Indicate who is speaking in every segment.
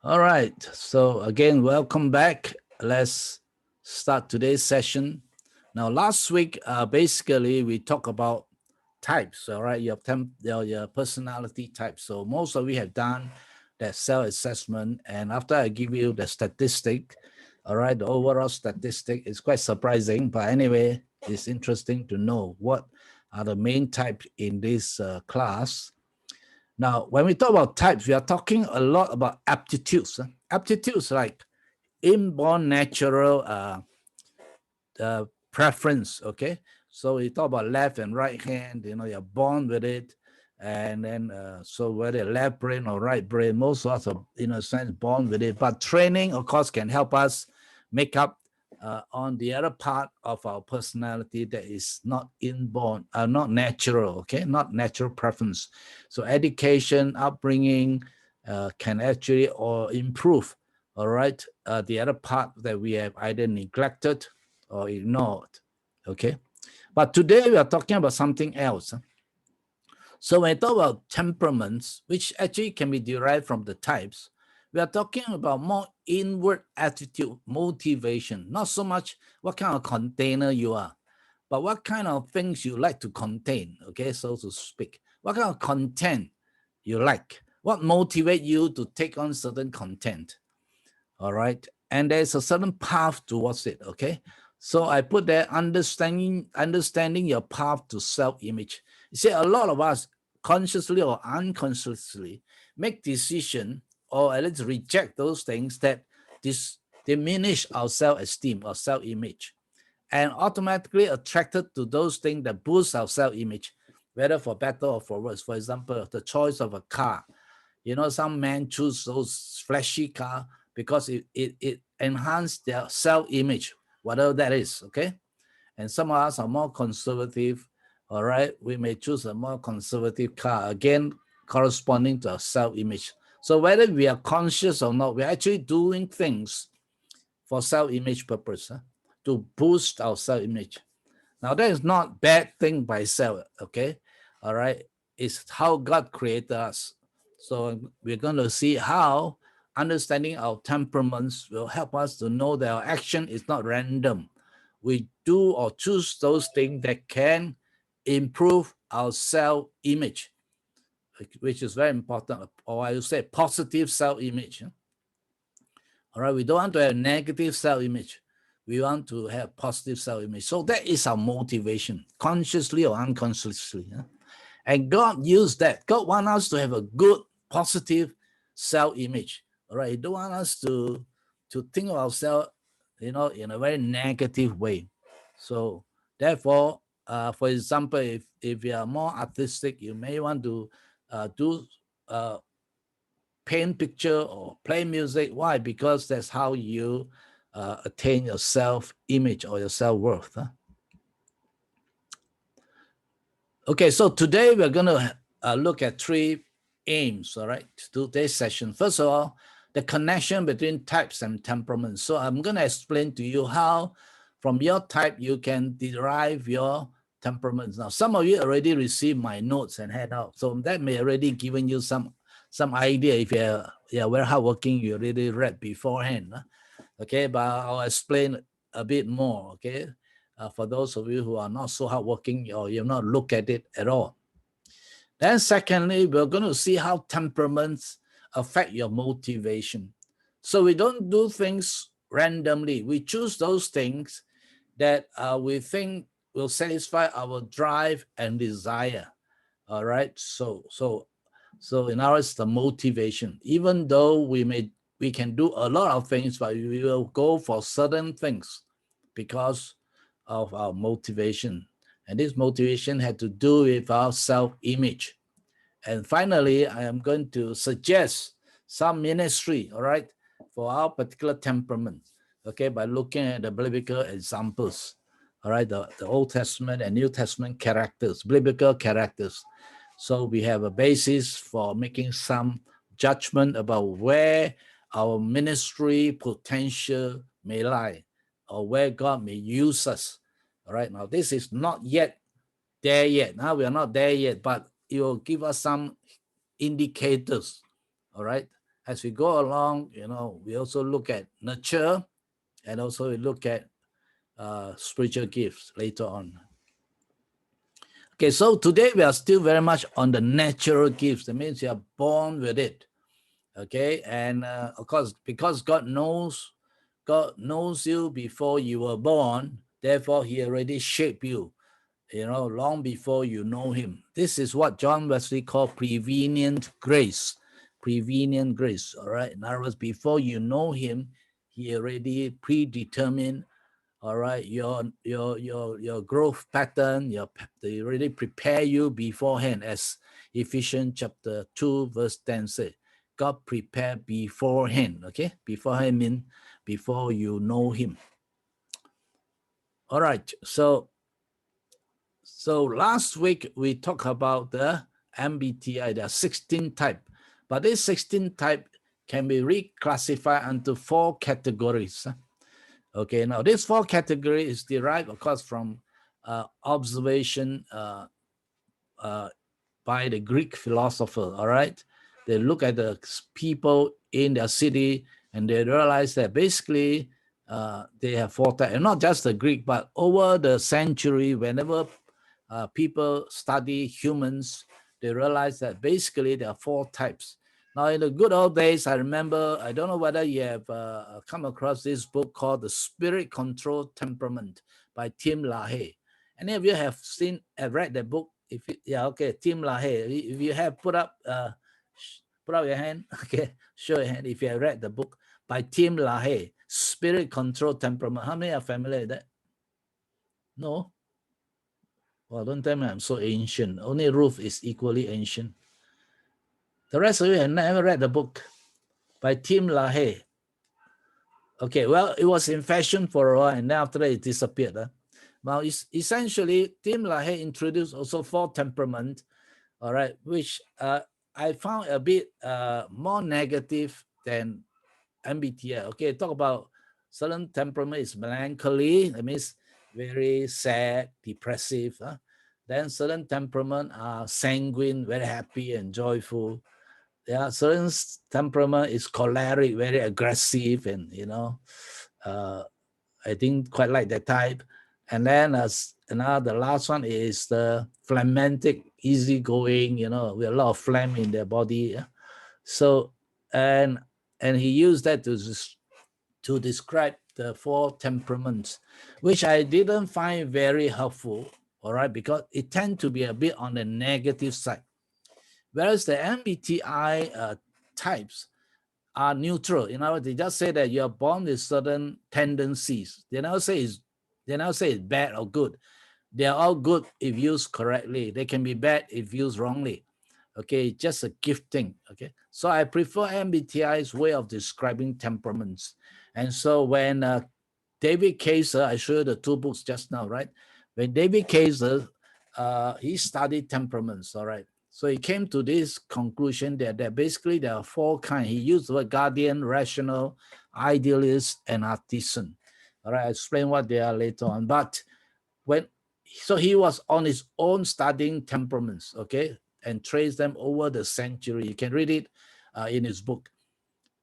Speaker 1: All right. So again, welcome back. Let's start today's session. Now, last week, basically, we talked about types. All right, your personality types. So most of you have done that self-assessment, and after I give you the statistic, all right, the overall statistic is quite surprising. But anyway, it's interesting to know what are the main types in this class. Now, when we talk about types, we are talking a lot about aptitudes. Aptitudes like inborn natural preference, okay? So we talk about left and right hand, you're born with it. And then, so whether left brain or right brain, most of us are, in a sense, born with it. But training, of course, can help us make up on the other part of our personality that is not inborn, not natural, okay? Not natural preference. So education, upbringing can actually or improve, all right, the other part that we have either neglected or ignored, okay? But today we are talking about something else. So when I talk about temperaments, which actually can be derived from the types, we are talking about more inward attitude, motivation, not so much what kind of container you are, but what kind of things you like to contain, okay, so to speak. What kind of content you like? What motivates you to take on certain content? All right. And there's a certain path towards it. Okay. So I put there understanding your path to self-image. You see, a lot of us consciously or unconsciously make decision or at least reject those things that diminish our self-esteem or self-image, and automatically attracted to those things that boost our self-image, whether for better or for worse. For example, the choice of a car. Some men choose those flashy car because it enhances their self-image, whatever that is, okay? And some of us are more conservative, all right? We may choose a more conservative car, again, corresponding to our self-image. So whether we are conscious or not, we're actually doing things for self-image purpose, to boost our self-image. Now, that is not bad thing by itself, okay? All right? It's how God created us. So we're going to see how understanding our temperaments will help us to know that our action is not random. We do or choose those things that can improve our self-image, which is very important, or I would say positive self-image. All right, we don't want to have negative self-image. We want to have positive self-image. So that is our motivation, consciously or unconsciously. And God used that. God wants us to have a good, positive self-image. All right, He don't want us to think of ourselves, in a very negative way. So therefore, for example, if you are more artistic, you may want to do paint picture or play music. Why? Because that's how you attain your self-image or your self-worth. Okay, so today we're going to look at three aims, all right, today's session. First of all, the connection between types and temperaments. So I'm going to explain to you how from your type you can derive your temperaments. Now, some of you already received my notes and handout, so that may already given you some idea. If you're very hardworking, you already read beforehand. Okay, but I'll explain a bit more, okay, for those of you who are not so hardworking or you've not looked at it at all. Then secondly, we're going to see how temperaments affect your motivation. So we don't do things randomly. We choose those things that we think will satisfy our drive and desire. All right. So in ours, the motivation. Even though we can do a lot of things, but we will go for certain things because of our motivation. And this motivation had to do with our self-image. And finally, I am going to suggest some ministry, all right, for our particular temperament, okay, by looking at the biblical examples, all right, the Old Testament and New Testament characters, biblical characters. So we have a basis for making some judgment about where our ministry potential may lie or where God may use us. All right, now this is not yet there yet. Now we are not there yet, but it will give us some indicators, all right, as we go along, we also look at nurture, and also we look at spiritual gifts later on. Okay, so today we are still very much on the natural gifts. That means you are born with it. Okay, and of course, because God knows you before you were born, therefore He already shaped you, long before you know Him. This is what John Wesley called prevenient grace. Prevenient grace. All right. In other words, before you know Him, He already predetermined, all right, your growth pattern. They already prepare you beforehand, as Ephesians chapter 2 verse 10 says. God prepared beforehand. Okay, beforehand means before you know Him. All right, so last week we talked about the MBTI. There are 16 types, but this 16 type can be reclassified into 4 categories. Okay, now this 4 categories is derived, of course, from observation by the Greek philosopher. All right, they look at the people in their city and they realize that basically they have 4 types, and not just the Greek, but over the century, whenever people study humans, they realize that basically there are 4 types. Now, in the good old days, I remember, I don't know whether you have come across this book called The Spirit Controlled Temperament by Tim LaHaye. Any of you have read the book? Tim LaHaye. If you have, put up your hand. Okay, show your hand if you have read the book by Tim LaHaye, Spirit Controlled Temperament. How many are familiar with that? No? Well, don't tell me I'm so ancient. Only Ruth is equally ancient. The rest of you have never read the book by Tim LaHaye. Okay, well, it was in fashion for a while, and then after that it disappeared. Well, it's essentially, Tim LaHaye introduced also 4 temperament, all right, which I found a bit more negative than MBTI. Okay, talk about certain temperament is melancholy, that means very sad, depressive. Then certain temperament are sanguine, very happy and joyful. Yeah, certain temperament is choleric, very aggressive, and I didn't quite like that type. And then the last one is the phlegmatic, easygoing, with a lot of phlegm in their body. Yeah? So and he used that to describe the 4 temperaments, which I didn't find very helpful. All right, because it tends to be a bit on the negative side. Whereas the MBTI types are neutral. In other words, they just say that you're born with certain tendencies. They never say it's bad or good. They are all good if used correctly. They can be bad if used wrongly. Okay, just a gifting. Okay, so I prefer MBTI's way of describing temperaments. And so when David Kaiser, I showed you the 2 books just now, right? When David Kaiser, he studied temperaments, all right? So he came to this conclusion that basically there are 4 kinds. He used the word guardian, rational, idealist, and artisan. All right, I'll explain what they are later on. But so he was on his own studying temperaments, okay, and traced them over the century. You can read it in his book.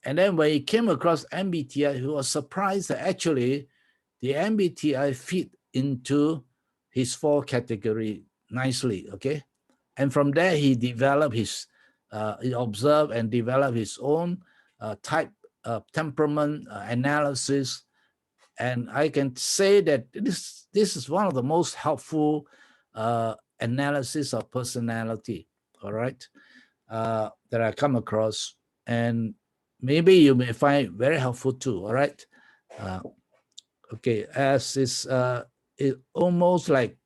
Speaker 1: And then when he came across MBTI, he was surprised that actually the MBTI fit into his 4 category nicely, okay? And from there, he developed he observed and developed his own type of temperament analysis. And I can say that this is one of the most helpful analysis of personality, all right, that I come across. And maybe you may find it very helpful too, all right? Okay, as is it almost like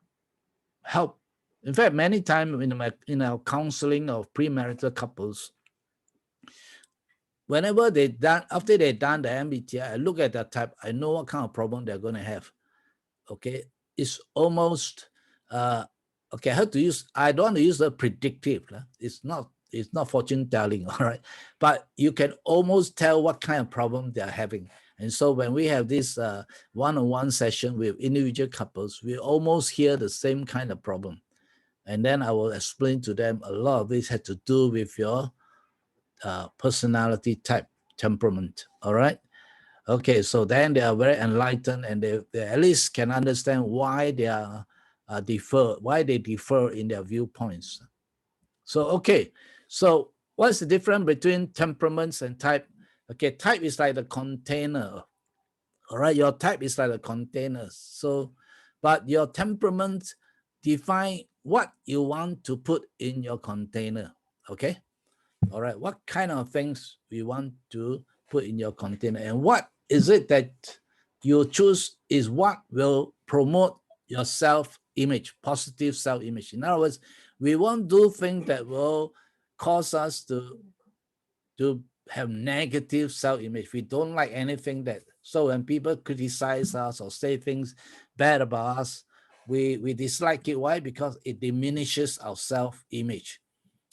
Speaker 1: help. In fact, many times in our counseling of premarital couples, whenever after they've done the MBTI, I look at that type, I know what kind of problem they're going to have. Okay, it's almost okay. I don't want to use the predictive. It's not fortune telling, all right. But you can almost tell what kind of problem they are having. And so when we have this one-on-one session with individual couples, we almost hear the same kind of problem. And then I will explain to them a lot of this had to do with your personality type, temperament. All right. Okay, so then they are very enlightened, and they at least can understand why they are why they differ in their viewpoints. So, okay, so what's the difference between temperaments and type? Okay, type is like the container. All right, your type is like a container. So, but your temperament define what you want to put in your container. Okay. All right, what kind of things we want to put in your container, and what is it that you choose is what will promote your self-image, positive self-image. In other words, we won't do things that will cause us to have negative self-image. We don't like anything that, so when people criticize us or say things bad about us, we dislike it. Why? Because it diminishes our self-image.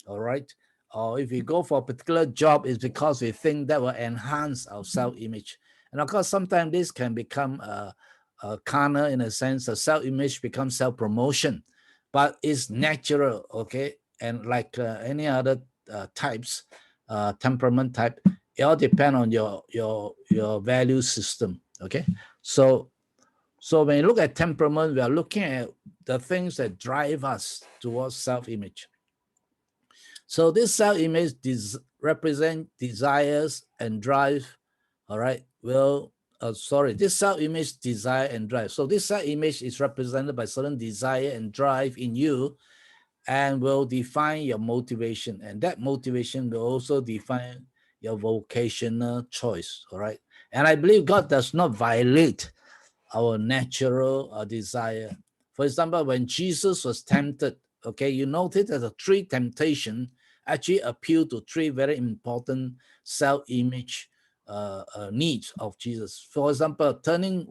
Speaker 1: All right. Or if we go for a particular job, it's because we think that will enhance our self-image. And of course, sometimes this can become a carnal in a sense. The self-image becomes self-promotion, but it's natural, okay? And like any other types, temperament type, it all depends on your value system, okay? So when you look at temperament, we are looking at the things that drive us towards self-image. So this self-image represent desires and drive. All right. Well, this self-image, desire and drive. So this self-image is represented by certain desire and drive in you, and will define your motivation. And that motivation will also define your vocational choice. All right. And I believe God does not violate our natural desire. For example, when Jesus was tempted, okay, you notice that the three temptations actually appeal to three very important self-image needs of Jesus. For example, turning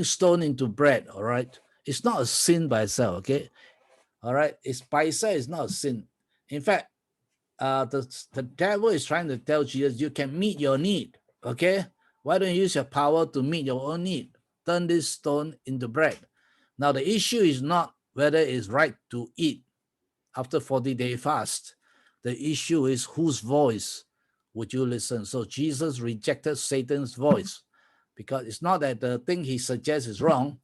Speaker 1: stone into bread. All right, it's not a sin by itself. Okay, all right, it's by itself. It's not a sin. In fact, the devil is trying to tell Jesus, you can meet your need. Okay, why don't you use your power to meet your own need? Turn this stone into bread. Now, the issue is not whether it's right to eat after 40-day fast. The issue is whose voice would you listen? So Jesus rejected Satan's voice, because it's not that the thing he suggests is wrong,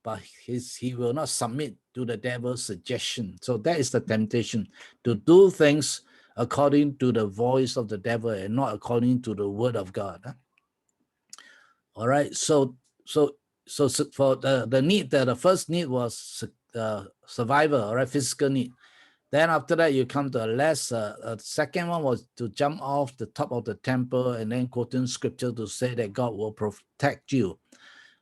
Speaker 1: but he will not submit to the devil's suggestion. So that is the temptation, to do things according to the voice of the devil and not according to the word of God. All right. So for the need, the first need was survival, all right, physical need. Then after that, you come to a less. Second one was to jump off the top of the temple and then quoting scripture to say that God will protect you.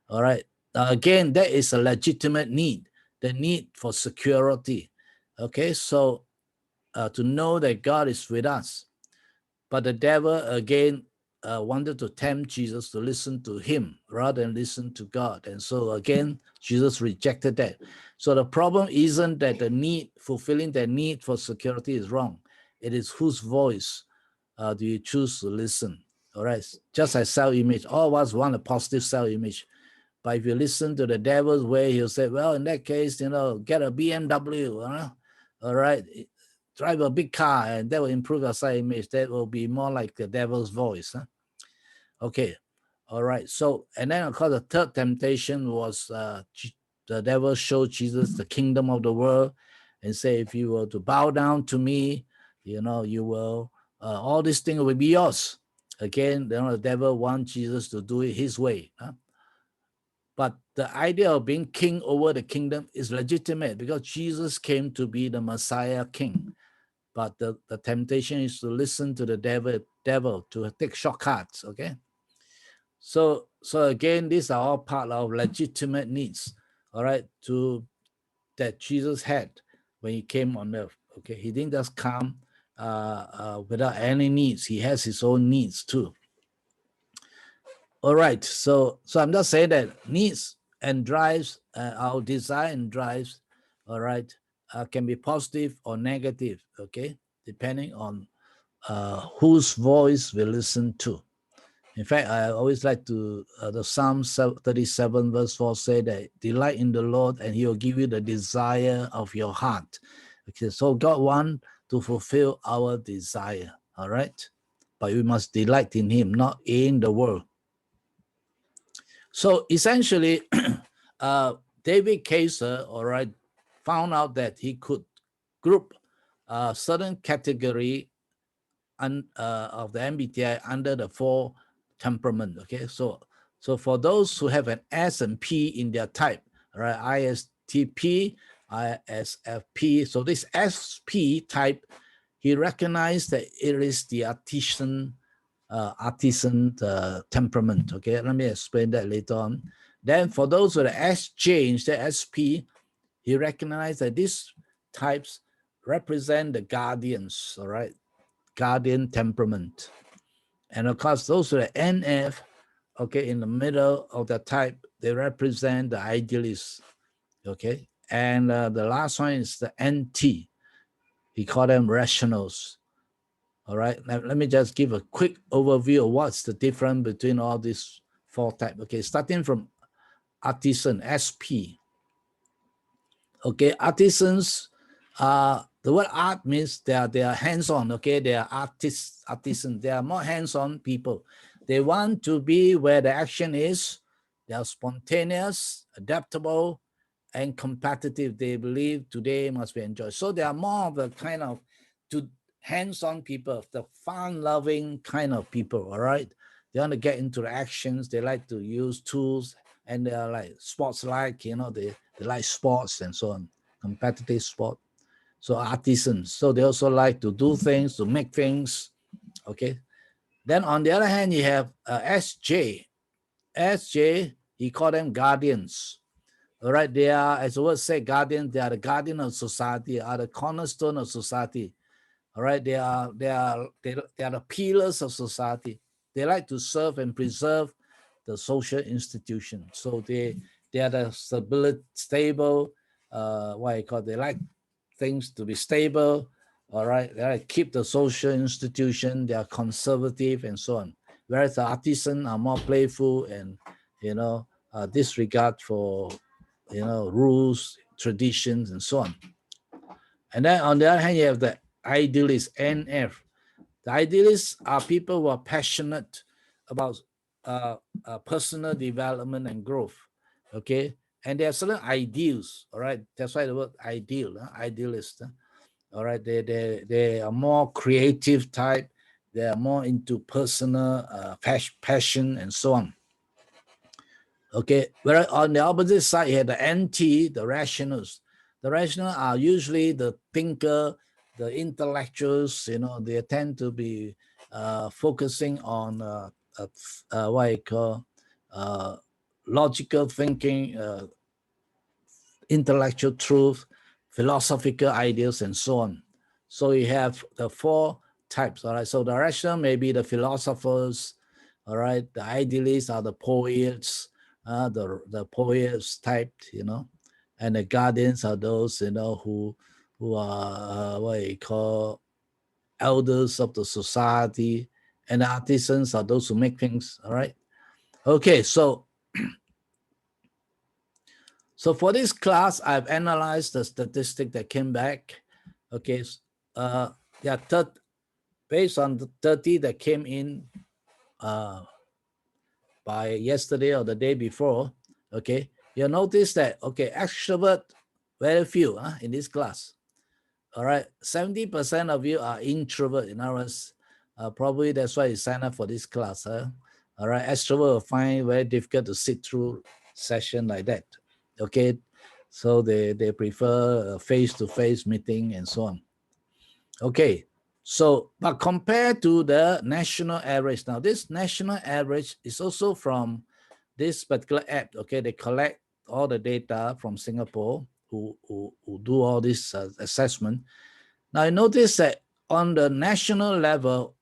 Speaker 1: All right. Again, that is a legitimate need, the need for security. Okay, so to know that God is with us. But the devil, again, wanted to tempt Jesus to listen to him rather than listen to God. And so again, Jesus rejected that. So the problem isn't that fulfilling the need for security is wrong. It is whose voice do you choose to listen? All right, just like self-image. All of us want a positive self-image. But if you listen to the devil's way, he'll say, well, in that case, get a BMW, all right, drive a big car, and that will improve your self-image. That will be more like the devil's voice. Okay, all right. So, and then of course, the third temptation was the devil showed Jesus the kingdom of the world and say, if you were to bow down to me, you will, all these things will be yours. Again, the devil wants Jesus to do it his way. But the idea of being king over the kingdom is legitimate because Jesus came to be the Messiah king. But the temptation is to listen to the devil to take shortcuts, okay? So again, these are all part of legitimate needs, all right, that Jesus had when he came on earth, okay? He didn't just come without any needs. He has his own needs too. All right, so I'm just saying that needs and drives, our desire and drives, all right, can be positive or negative, okay, depending on whose voice we listen to. In fact, I always like to, the Psalm 37 verse 4 say that delight in the Lord and he will give you the desire of your heart. Okay, so God wants to fulfill our desire. All right. But we must delight in him, not in the world. So essentially, David Kaiser, all right, found out that he could group a certain category of the MBTI under the 4 temperament. Okay, so for those who have an S and P in their type, right, ISTP, ISFP. So this SP type, he recognized that it is the artisan temperament. Okay, let me explain that later on. Then for those with the SJ instead of SP, he recognized that these types represent the guardians, all right, guardian temperament. And of course, those with the NF, okay, in the middle of the type, they represent the idealists, okay. And the last one is the NT. He called them rationals. All right, now let me just give a quick overview of what's the difference between all these 4 types. Okay, starting from artisan, SP. Okay, artisans, the word art means they are hands-on. Okay, they are artisans. They are more hands-on people. They want to be where the action is. They are spontaneous, adaptable, and competitive. They believe today must be enjoyed. So they are more of the kind of hands-on people, the fun-loving kind of people. All right, they want to get into the actions. They like to use tools, and they are like sports-like. You know, they like sports and so on, competitive sport. So artisans. So they also like to do things, to make things. Okay. Then on the other hand, you have SJ. SJ, he called them guardians. All right, they are, as the word says, guardians. They are the guardian of society, are the cornerstone of society. All right, they are the pillars of society. They like to serve and preserve the social institution. So they are the stable. What you call? They like things to be stable. All right, they like keep the social institution. They are conservative and so on. Whereas the artisans are more playful and disregard for rules, traditions, and so on. And then on the other hand, you have the idealists, NF. The idealists are people who are passionate about personal development and growth, okay? And there are certain ideals, all right? That's why the word ideal, idealist, all right? They are more creative type. They are more into personal passion and so on. Okay, whereas on the opposite side, you have the NT, the rationals. The rationals are usually the thinker, the intellectuals. They tend to be focusing on what I call logical thinking, intellectual truth, philosophical ideas, and so on. So you have the 4 types. All right. So the rational may be the philosophers. All right. The idealists are the poets. The poets typed, and the guardians are those, who are what you call elders of the society, and the artisans are those who make things. All right. Okay. So for this class, I've analyzed the statistic that came back. Okay. Based on the 30 that came in by yesterday or the day before, okay, you'll notice that, okay, extrovert, very few in this class. All right, 70% of you are introvert. In other words, probably that's why you sign up for this class. All right, extrovert will find it very difficult to sit through session like that. Okay, so they prefer face-to-face meeting and so on. Okay, so but compared to the national average, now this national average is also from this particular app. Okay, they collect all the data from Singapore who do all this assessment. Now you notice that on the national level,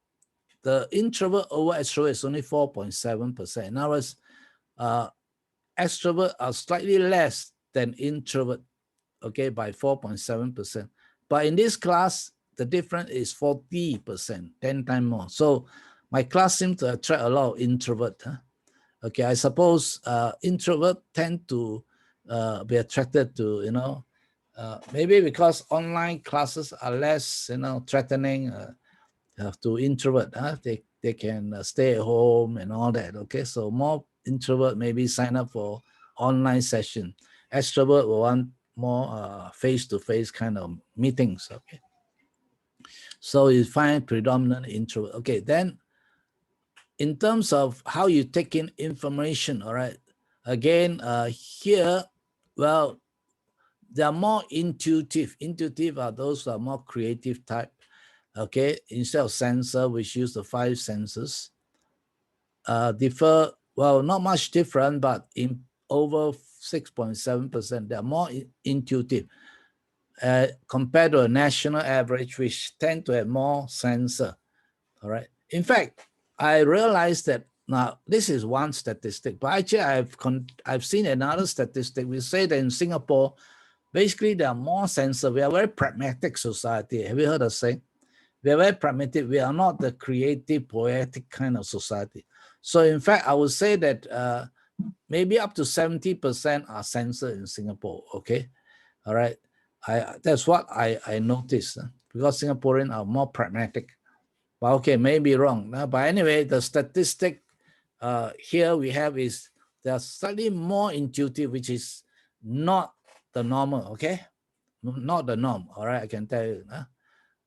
Speaker 1: the introvert over extrovert is only 4.7%. In other words, extrovert are slightly less than introvert, okay, by 4.7%. But in this class, the difference is 40%, 10 times more. So my class seems to attract a lot of introvert. Okay, I suppose introvert tend to be attracted to, Maybe because online classes are less, threatening to introvert. They can stay at home and all that. Okay, so more introvert maybe sign up for online session. Extrovert will want more face-to-face kind of meetings. Okay, so you find predominant introvert. Okay, then in terms of how you take in information, all right, again, here, well, they are more intuitive. Intuitive are those who are more creative type. Okay, instead of sensor, which use the 5 senses, differ, well, not much different, but in over 6.7%, they are more intuitive compared to a national average, which tend to have more sensor. All right. In fact, I realized that now this is one statistic, but actually I've seen another statistic. We say that in Singapore, basically there are more sensor. We are a very pragmatic society. Have you heard us say? We are very pragmatic. We are not the creative, poetic kind of society. So in fact, I would say that maybe up to 70% are censored in Singapore. Okay, all right. That's what I noticed because Singaporeans are more pragmatic. But okay, maybe wrong. But anyway, the statistic here we have is they are slightly more intuitive, which is not the normal. Okay, not the norm. All right, I can tell you.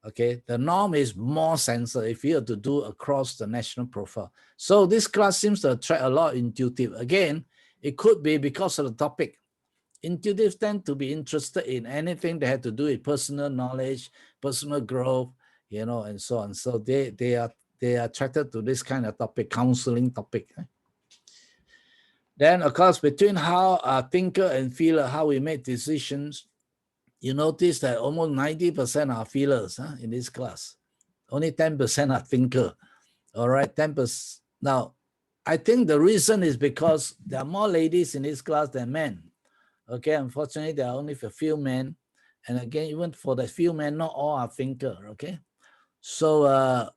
Speaker 1: Okay, the norm is more sensor if you have to do across the national profile. So this class seems to attract a lot of intuitive. Again, it could be because of the topic. Intuitives tend to be interested in anything that had to do with personal knowledge, personal growth, and so on. So they are attracted to this kind of topic, counseling topic. Then, of course, between how thinker and feeler, how we make decisions, you notice that almost 90% are feelers in this class. Only 10% are thinker. All right, 10%. Now, I think the reason is because there are more ladies in this class than men. Okay, unfortunately, there are only a few men. And again, even for the few men, not all are thinker. Okay, so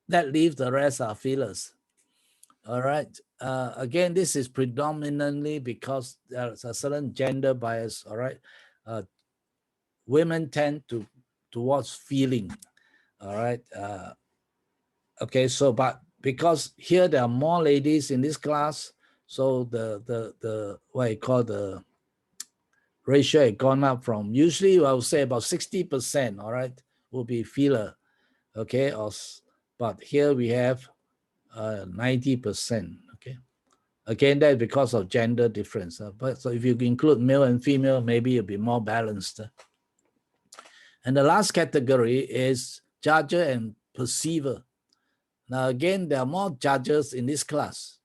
Speaker 1: that leaves the rest are feelers. All right. Again, this is predominantly because there's a certain gender bias. All right. Women tend towards feeling. All right. Okay. So, but because here there are more ladies in this class, so the what you call the ratio had gone up from usually I would say about 60%. All right, will be feeler. Okay. But here we have 90%. Okay. Again, that's because of gender difference. But so if you include male and female, maybe it'll be more balanced. And the last category is judger and perceiver. Now, again, there are more judges in this class,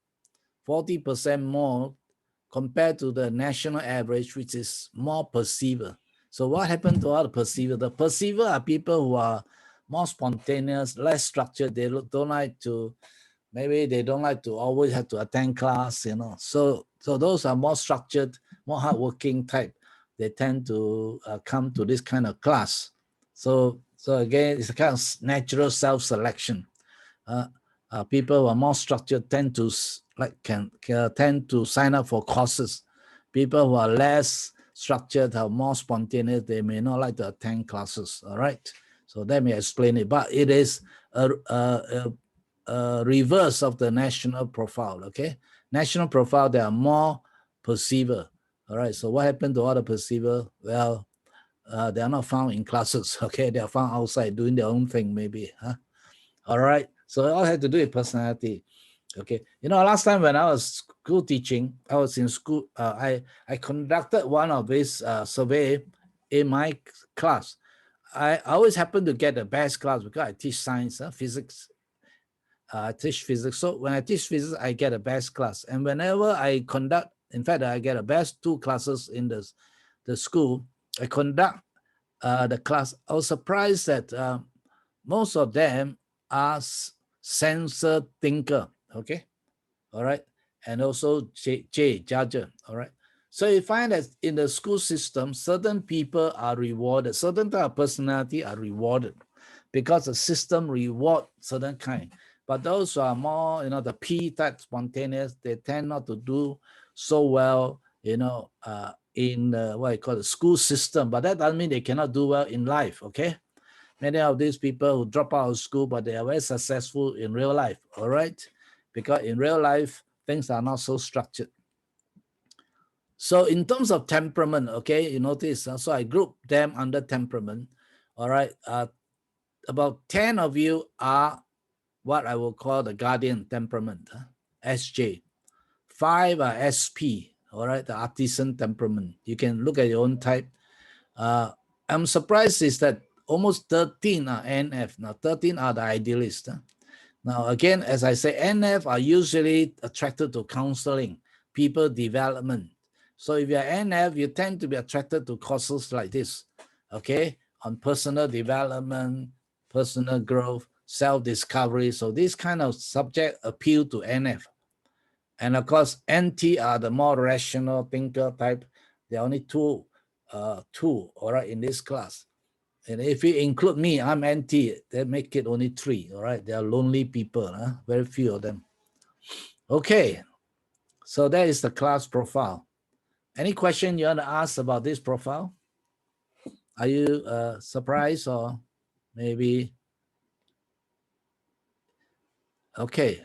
Speaker 1: 40% more compared to the national average, which is more perceiver. So what happened to all the perceiver? The perceiver are people who are more spontaneous, less structured. They don't like to, maybe they don't like to always have to attend class, So those are more structured, more hardworking type. They tend to come to this kind of class. So again, it's a kind of natural self-selection. People who are more structured tend to tend to sign up for courses. People who are less structured, are more spontaneous, they may not like to attend classes. All right. So let me explain it. But it is a reverse of the national profile. Okay, national profile, there are more perceiver. All right, so what happened to all the perceiver? Well, they are not found in classes. Okay, they are found outside doing their own thing maybe. All right, so it all had to do with personality. Okay, last time when I was school teaching, I was in school, I conducted one of these survey in my class. I always happen to get the best class because I teach science, physics. I teach physics. So when I teach physics, I get a best class. And whenever I conduct, in fact, I get a best 2 classes in the school, I conduct the class. I was surprised that most of them are sensor thinker. Okay. All right. And also judger. All right. So you find that in the school system, certain people are rewarded, certain type of personality are rewarded because the system reward certain kind. But those who are more, the P type spontaneous, they tend not to do so well, in what I call the school system, but that doesn't mean they cannot do well in life. Okay, many of these people who drop out of school, but they are very successful in real life. All right, because in real life things are not so structured. So in terms of temperament, okay, you notice, so I group them under temperament. All right, about 10 of you are what I will call the guardian temperament, SJ. 5 are SP, all right, the artisan temperament. You can look at your own type. I'm surprised is that almost 13 are NF. Now 13 are the idealists. Now again, as I say, NF are usually attracted to counseling, people development. So if you're NF, you tend to be attracted to courses like this, okay, on personal development, personal growth, self-discovery. So this kind of subject appeal to NF. And of course, NT are the more rational thinker type. There are only two, all right, in this class. And if you include me, I'm NT, they make it only 3, all right? They are lonely people, very few of them. Okay, so that is the class profile. Any question you want to ask about this profile? Are you surprised or maybe? Okay,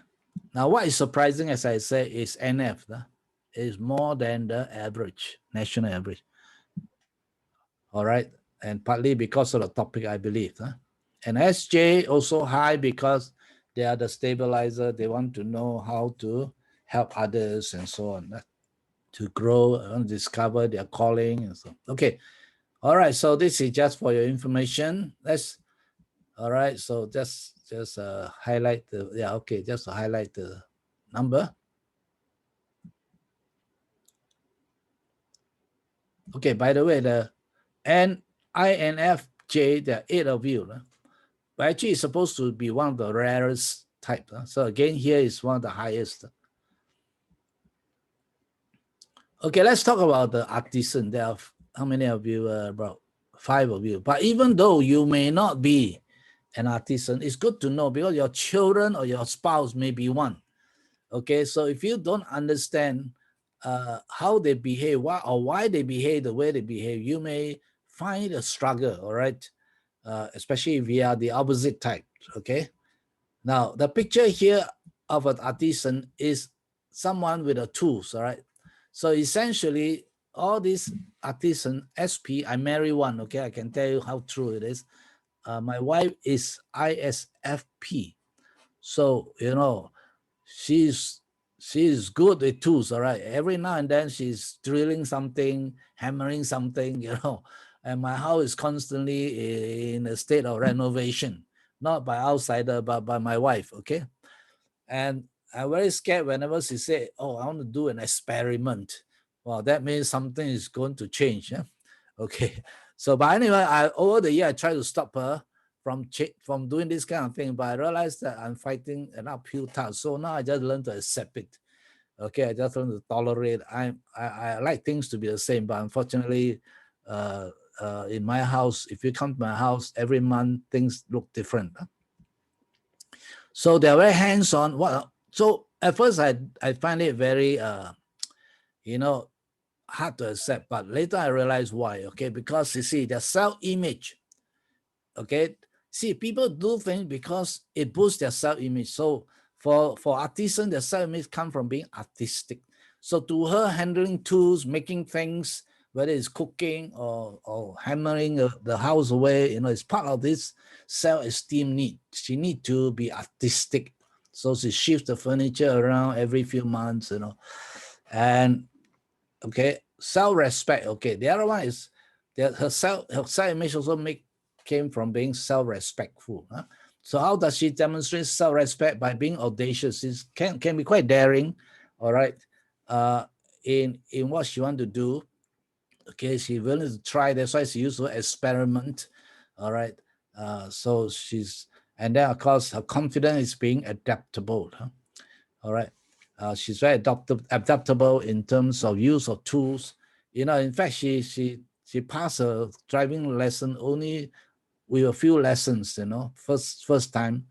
Speaker 1: now what is surprising, as I say, is NF is more than the average, national average. All right, and partly because of the topic, I believe. And SJ also high because they are the stabilizer. They want to know how to help others and so on, to grow and discover their calling and so on. Okay, all right, so this is just for your information. All right, so just highlight the, okay, just to highlight the number. Okay, by the way, the INFJ, there are 8 of you. But actually it's supposed to be one of the rarest types. So again, here is one of the highest. Okay, let's talk about the artisan. There are, how many of you? About 5 of you. But even though you may not be an artisan, it's good to know because your children or your spouse may be one. Okay, so if you don't understand how they behave, why they behave the way they behave, you may find a struggle, all right? Especially if we are the opposite type, okay? Now, the picture here of an artisan is someone with a tools, all right? So essentially, all these artisan, SP, I marry one, okay? I can tell you how true it is. My wife is ISFP. So, you know, she's good with tools, all right? Every now and then she's drilling something, hammering something, you know, and my house is constantly in a state of renovation, not by outsider, but by my wife, okay? And I'm very scared whenever she say, oh, I want to do an experiment. Well, that means something is going to change, yeah? Okay, so but anyway, over the year, I try to stop her from doing this kind of thing, but I realized that I'm fighting an uphill task. So now I just learn to accept it. Okay, I just learn to tolerate. I like things to be the same, but unfortunately, in my house, if you come to my house every month, things look different. So they're very hands-on. So at first I find it very you know, hard to accept, but later I realized why. Okay, because you see, their self-image. Okay, see, people do things because it boosts their self-image. So for artisans, their self-image come from being artistic. So to her, handling tools, making things, whether it's cooking or hammering the house away, you know, it's part of this self-esteem need. She need to be artistic. So she shifts the furniture around every few months, you know. And okay, self-respect. Okay, the other one is that her self-image also came from being self-respectful. So how does she demonstrate self-respect? By being audacious. It can be quite daring, all right, in what she want to do. Okay, she's willing to try. That's why she used to experiment, all right. So and then of course her confidence is being adaptable. All right. She's very adaptable in terms of use of tools. You know, in fact, she passed a driving lesson only with a few lessons, you know, first time.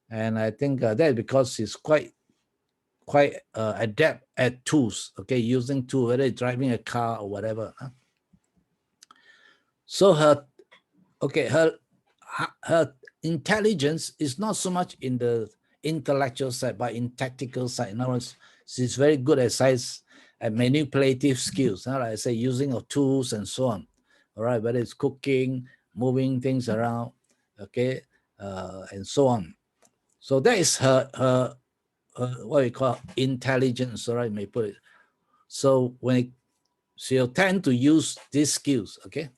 Speaker 1: And I think that because she's quite quite adept at tools, okay, using tools, whether it's driving a car or whatever. So her intelligence is not so much in the intellectual side, but in tactical side. In other words, she's very good at science and manipulative skills. Like I say, using of tools and so on. All right, whether it's cooking, moving things around, okay, and so on. So that is her what we call intelligence. All right, may put it. So she'll tend to use these skills. Okay.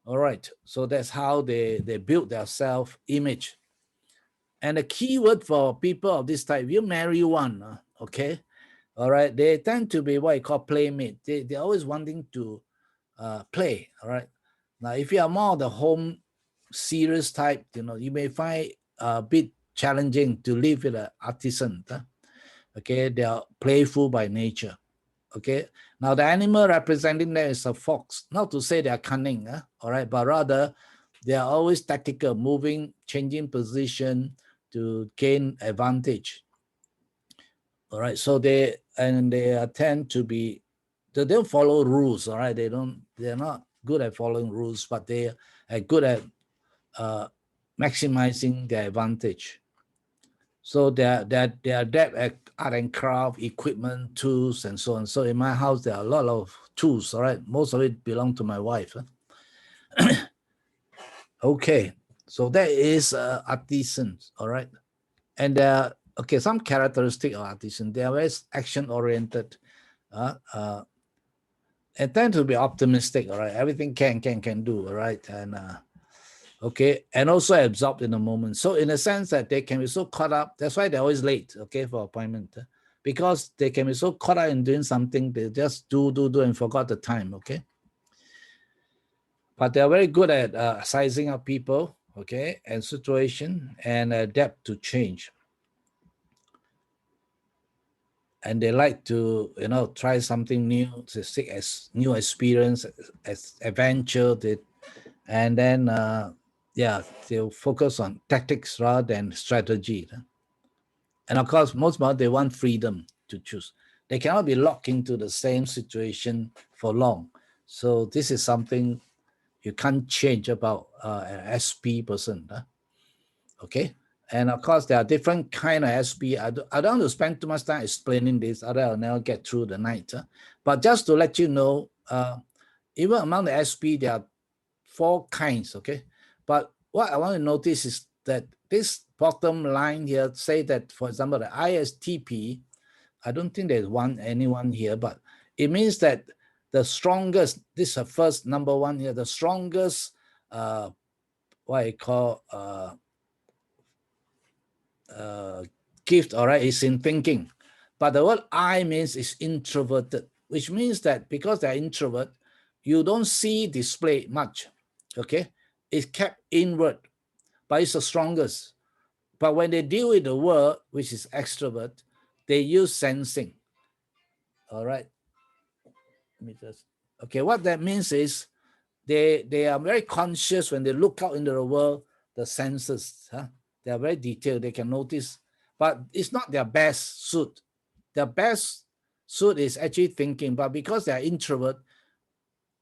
Speaker 1: All right, so that's how they build their self-image. And the key word for people of this type, you marry one, okay? All right, they tend to be what you call playmate. They're always wanting to play, all right? Now, if you are more of the home serious type, you may find a bit challenging to live with an artisan, okay? They are playful by nature. Okay, now the animal representing there is a fox. Not to say they are cunning, all right, but rather they are always tactical, moving, changing position to gain advantage. All right, so they tend to be, they don't follow rules. All right, they're not good at following rules, but they are good at maximizing their advantage. So they're adept at art and craft, equipment, tools, and so on. So in my house, there are a lot of tools, all right? Most of it belong to my wife. Okay, so that is artisans, all right? And there are, okay, some characteristic of artisans. They are very action-oriented, and tend to be optimistic, all right? Everything can do, all right? And okay, and also absorbed in the moment. So in a sense that they can be so caught up, that's why they're always late, okay, for appointment, because they can be so caught up in doing something, they just do and forgot the time, okay? But they're very good at sizing up people, okay, and situation, and adapt to change. And they like to, try something new, to seek as new experience, as adventure, and then yeah, they'll focus on tactics rather than strategy. And of course, most people, they want freedom to choose. They cannot be locked into the same situation for long. So this is something you can't change about an SP person. Okay. And of course, there are different kind of SP. I don't want to spend too much time explaining this, otherwise I'll never get through the night. But just to let you know, even among the SP, there are 4 kinds, okay? But what I want to notice is that this bottom line here say that, for example, the ISTP, I don't think there's anyone here, but it means that the strongest, this is the first number 1 here, the strongest, what I call gift, all right, is in thinking. But the word I means is introverted, which means that because they're introvert, you don't see display much, okay? It's kept inward, but it's the strongest. But when they deal with the world, which is extrovert, they use sensing. All right. Let me just, okay, what that means is they are very conscious when they look out into the world, the senses, they are very detailed, they can notice, but it's not their best suit. Their best suit is actually thinking, but because they are introvert,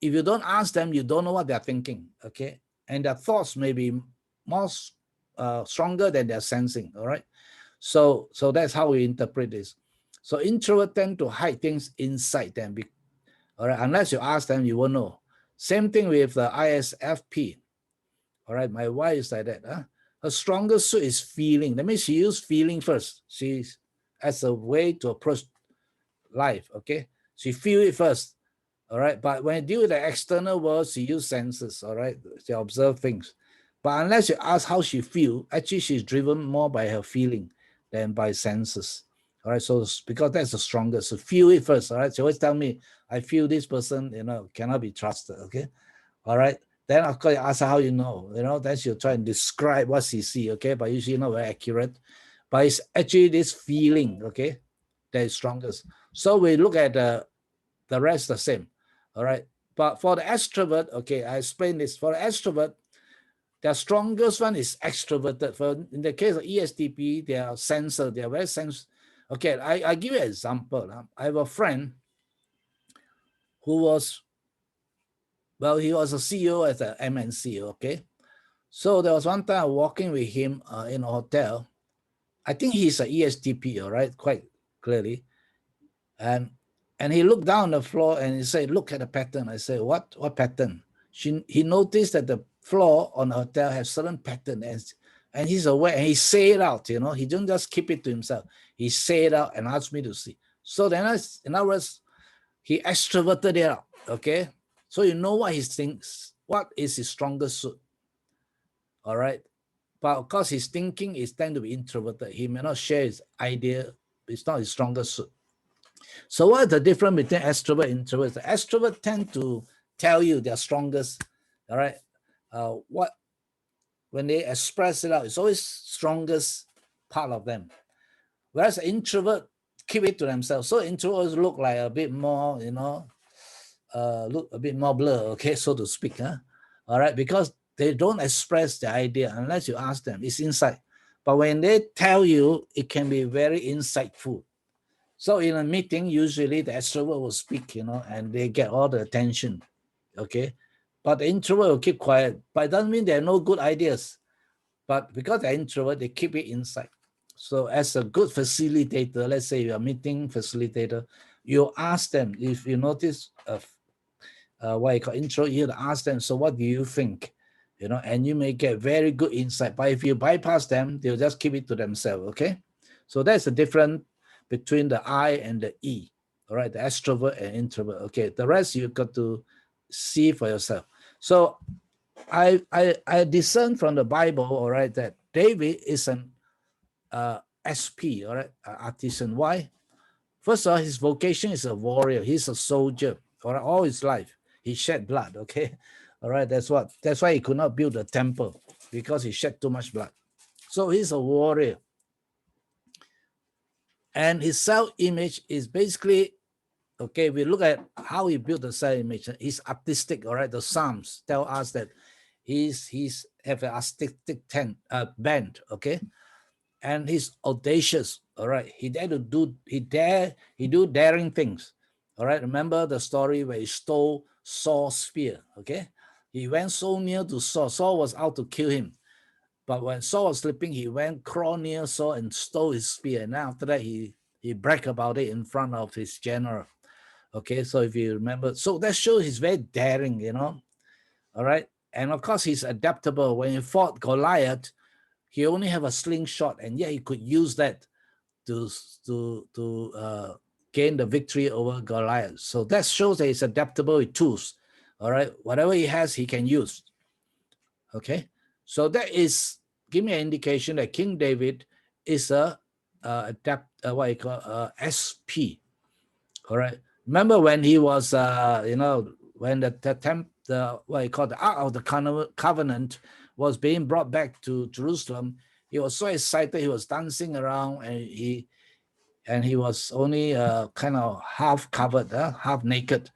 Speaker 1: if you don't ask them, you don't know what they're thinking, okay? And their thoughts may be more stronger than their sensing, all right? So that's how we interpret this. So introverts tend to hide things inside them, all right? Unless you ask them, you won't know. Same thing with the ISFP, all right? My wife is like that. Her strongest suit is feeling. That means she used feeling first. She's as a way to approach life, okay? She feel it first. All right, but when you deal with the external world, she use senses, all right? She observe things. But unless you ask how she feel, actually she's driven more by her feeling than by senses. All right, so because that's the strongest, so feel it first, all right? She always tell me, I feel this person, cannot be trusted, okay? All right, then of course you ask her how you know, then she'll try and describe what she see, okay? But usually not very accurate. But it's actually this feeling, okay, that is strongest. So we look at the rest the same. All right. But for the extrovert, okay, I explained this. For the extrovert, the strongest one is extroverted. For in the case of ESTP, they are sensor, they are very Okay, I give you an example. I have a friend who was, well, he was a CEO at the MNC, okay? So there was one time walking with him in a hotel. I think he's an ESTP, all right, quite clearly. And he looked down the floor and he said, look at the pattern. I said, what pattern? He noticed that the floor on the hotel has certain pattern, and he's aware, and he say it out, you know, he don't just keep it to himself. He say it out and asked me to see. So then, in other words, he extroverted it out, okay? So you know what he thinks, what is his strongest suit, all right? But of course, his thinking is tend to be introverted. He may not share his idea. It's not his strongest suit. So what is the difference between extrovert and introvert? The extrovert tend to tell you their strongest, all right? When they express it out, it's always strongest part of them. Whereas the introvert keep it to themselves. So introverts look like a bit more, you know, look a bit more blur, okay, so to speak, huh? All right, because they don't express the idea unless you ask them. It's inside. But when they tell you, it can be very insightful. So in a meeting, usually the extrovert will speak, you know, and they get all the attention, okay? But the introvert will keep quiet. But it doesn't mean there are no good ideas. But because they're introvert, they keep it inside. So as a good facilitator, let's say you're a meeting facilitator, you ask them, if you notice what you call intro, you ask them, so what do you think? You know, and you may get very good insight. But if you bypass them, they'll just keep it to themselves, okay? So that's the difference between the I and the E, all right? The extrovert and introvert, okay? The rest you got to see for yourself. So I discern from the Bible, all right, that David is an SP, all right, artisan. Why? First of all, his vocation is a warrior. He's a soldier, all his life. He shed blood, okay? All right, that's why he could not build a temple, because he shed too much blood. So he's a warrior. And his self-image is basically, okay, we look at how he built the self-image. He's artistic, all right? The Psalms tell us that he's have an artistic bent, okay? And he's audacious, all right? He do daring things, all right? Remember the story where he stole Saul's spear, okay? He went so near to Saul. Saul was out to kill him. But when Saul was sleeping, he went crawl near Saul and stole his spear. And after that, he bragged about it in front of his general. Okay, so if you remember, so that shows he's very daring, you know. All right. And of course, he's adaptable. When he fought Goliath, he only have a slingshot, and yet he could use that to gain the victory over Goliath. So that shows that he's adaptable with tools. All right. Whatever he has, he can use. Okay. So that is give me an indication that King David is what you call SP. All right. Remember when he was, you know, when the what you call the Ark of the Covenant was being brought back to Jerusalem, he was so excited. He was dancing around, and he was only kind of half covered, half naked.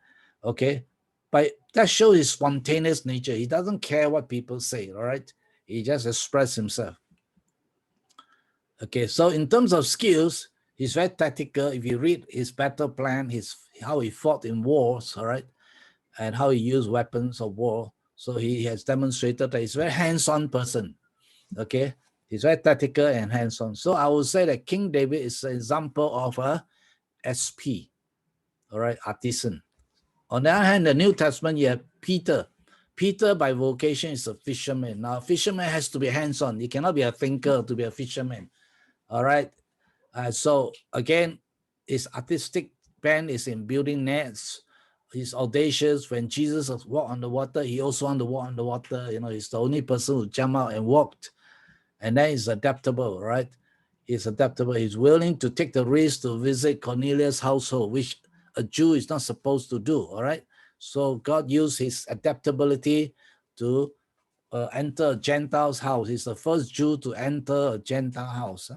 Speaker 1: Okay, but that shows his spontaneous nature. He doesn't care what people say. All right, he just expresses himself. Okay, so in terms of skills, he's very tactical. If you read his battle plan, how he fought in wars, all right, and how he used weapons of war. So he has demonstrated that he's a very hands-on person. Okay, he's very tactical and hands-on. So I would say that King David is an example of a SP, all right, artisan. On the other hand, the New Testament, you have Peter. Peter, by vocation, is a fisherman. Now, a fisherman has to be hands-on. He cannot be a thinker to be a fisherman. All right. So again, his artistic bent is in building nets. He's audacious. When Jesus walked on the water, he also wanted to walk on the water. You know, he's the only person who jumped out and walked. And then he's adaptable, right? He's adaptable. He's willing to take the risk to visit Cornelius' household, which a Jew is not supposed to do, all right? So God used his adaptability to enter a Gentile's house. He's the first Jew to enter a Gentile house.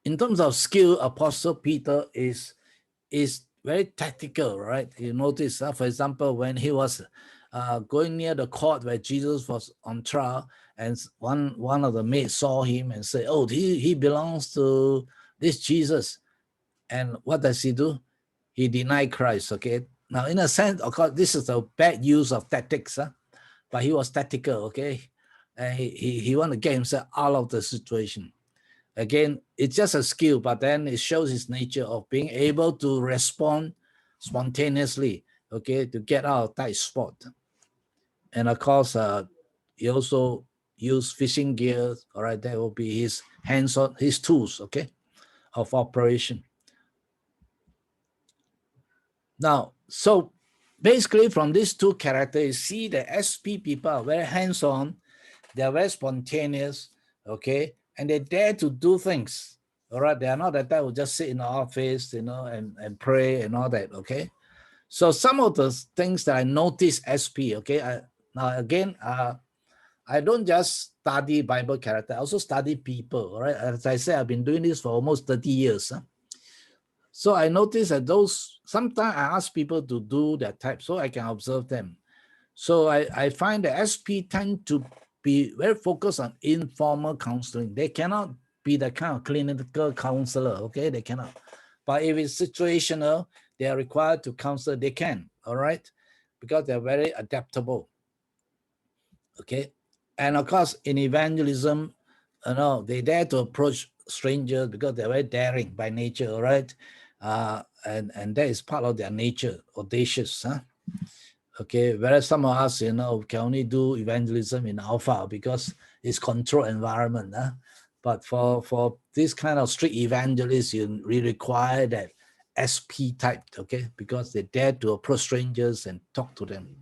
Speaker 1: In terms of skill, Apostle Peter is very tactical, right? You notice, for example, when he was going near the court where Jesus was on trial, and one of the maids saw him and said, "Oh, he belongs to this Jesus." And what does he do? He denied Christ. Okay. Now, in a sense, of course, this is a bad use of tactics, but he was tactical. Okay, and he want to get himself out of the situation. Again, it's just a skill, but then it shows his nature of being able to respond spontaneously, okay, to get out of tight spot. And of course, he also used fishing gear. All right, that will be his hands-on, his tools, okay, of operation. Now, so basically from these two characters, you see the SP people are very hands-on, they're very spontaneous, okay, and they dare to do things. All right, they are not that type who just sit in the office, and pray and all that, okay. So some of the things that I noticed SP, okay, now again, I don't just study Bible character, I also study people, all right. As I said, I've been doing this for almost 30 years. So I noticed that sometimes I ask people to do that type so I can observe them. So I find that SP tend to be very focused on informal counseling. They cannot be the kind of clinical counselor, okay? They cannot. But if it's situational, they are required to counsel, they can, all right? Because they're very adaptable, okay? And of course, in evangelism, they dare to approach strangers because they're very daring by nature, all right? And that is part of their nature, audacious, okay, whereas some of us, can only do evangelism in alpha because it's controlled environment. But for this kind of strict evangelists, you really require that SP type, okay, because they dare to approach strangers and talk to them.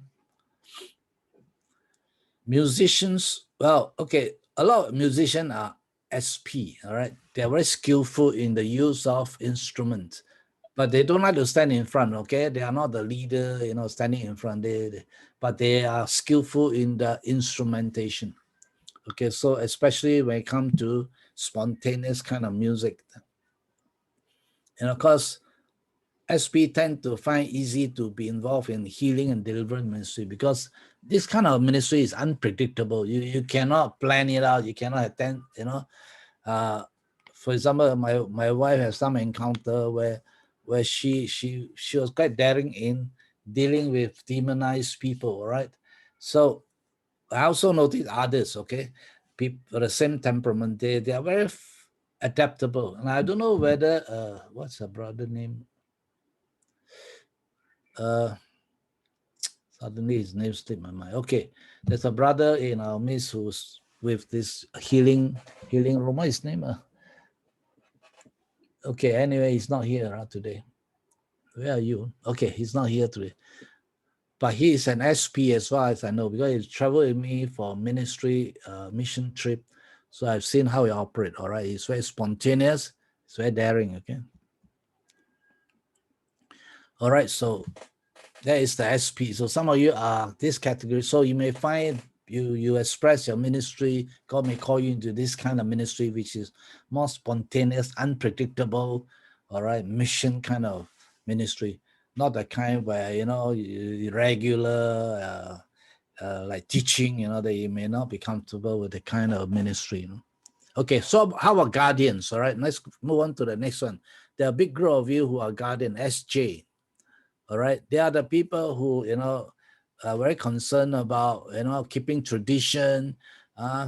Speaker 1: Musicians, well, okay, a lot of musicians are SP, all right? They're very skillful in the use of instruments, but they don't like to stand in front, okay? They are not the leader, standing in front, but they are skillful in the instrumentation. Okay, so especially when it comes to spontaneous kind of music. And of course, SP tend to find easy to be involved in healing and deliverance ministry because this kind of ministry is unpredictable. You cannot plan it out. You cannot attend, for example, my wife has some encounter where she was quite daring in dealing with demonized people, all right? So I also noticed others, okay? People the same temperament, they are very adaptable. And I don't know whether, what's her brother name? Suddenly his name slipped my mind. Okay, there's a brother in our midst who's with this healing room. What's his name? Okay, anyway, he's not here today. Where are you? Okay, he's not here today. But he is an SP as far as I know, because he traveled with me for ministry mission trip. So I've seen how he operates, all right? He's very spontaneous, he's very daring, okay? All right, so that is the SP. So some of you are this category. So you may find you express your ministry, God may call you into this kind of ministry, which is more spontaneous, unpredictable, all right, mission kind of ministry. Not the kind where, regular, like teaching, that you may not be comfortable with the kind of ministry. Okay, so how about guardians? All right, let's move on to the next one. There are a big group of you who are guardian, SJ. All right, they are the people who, are very concerned about, keeping tradition,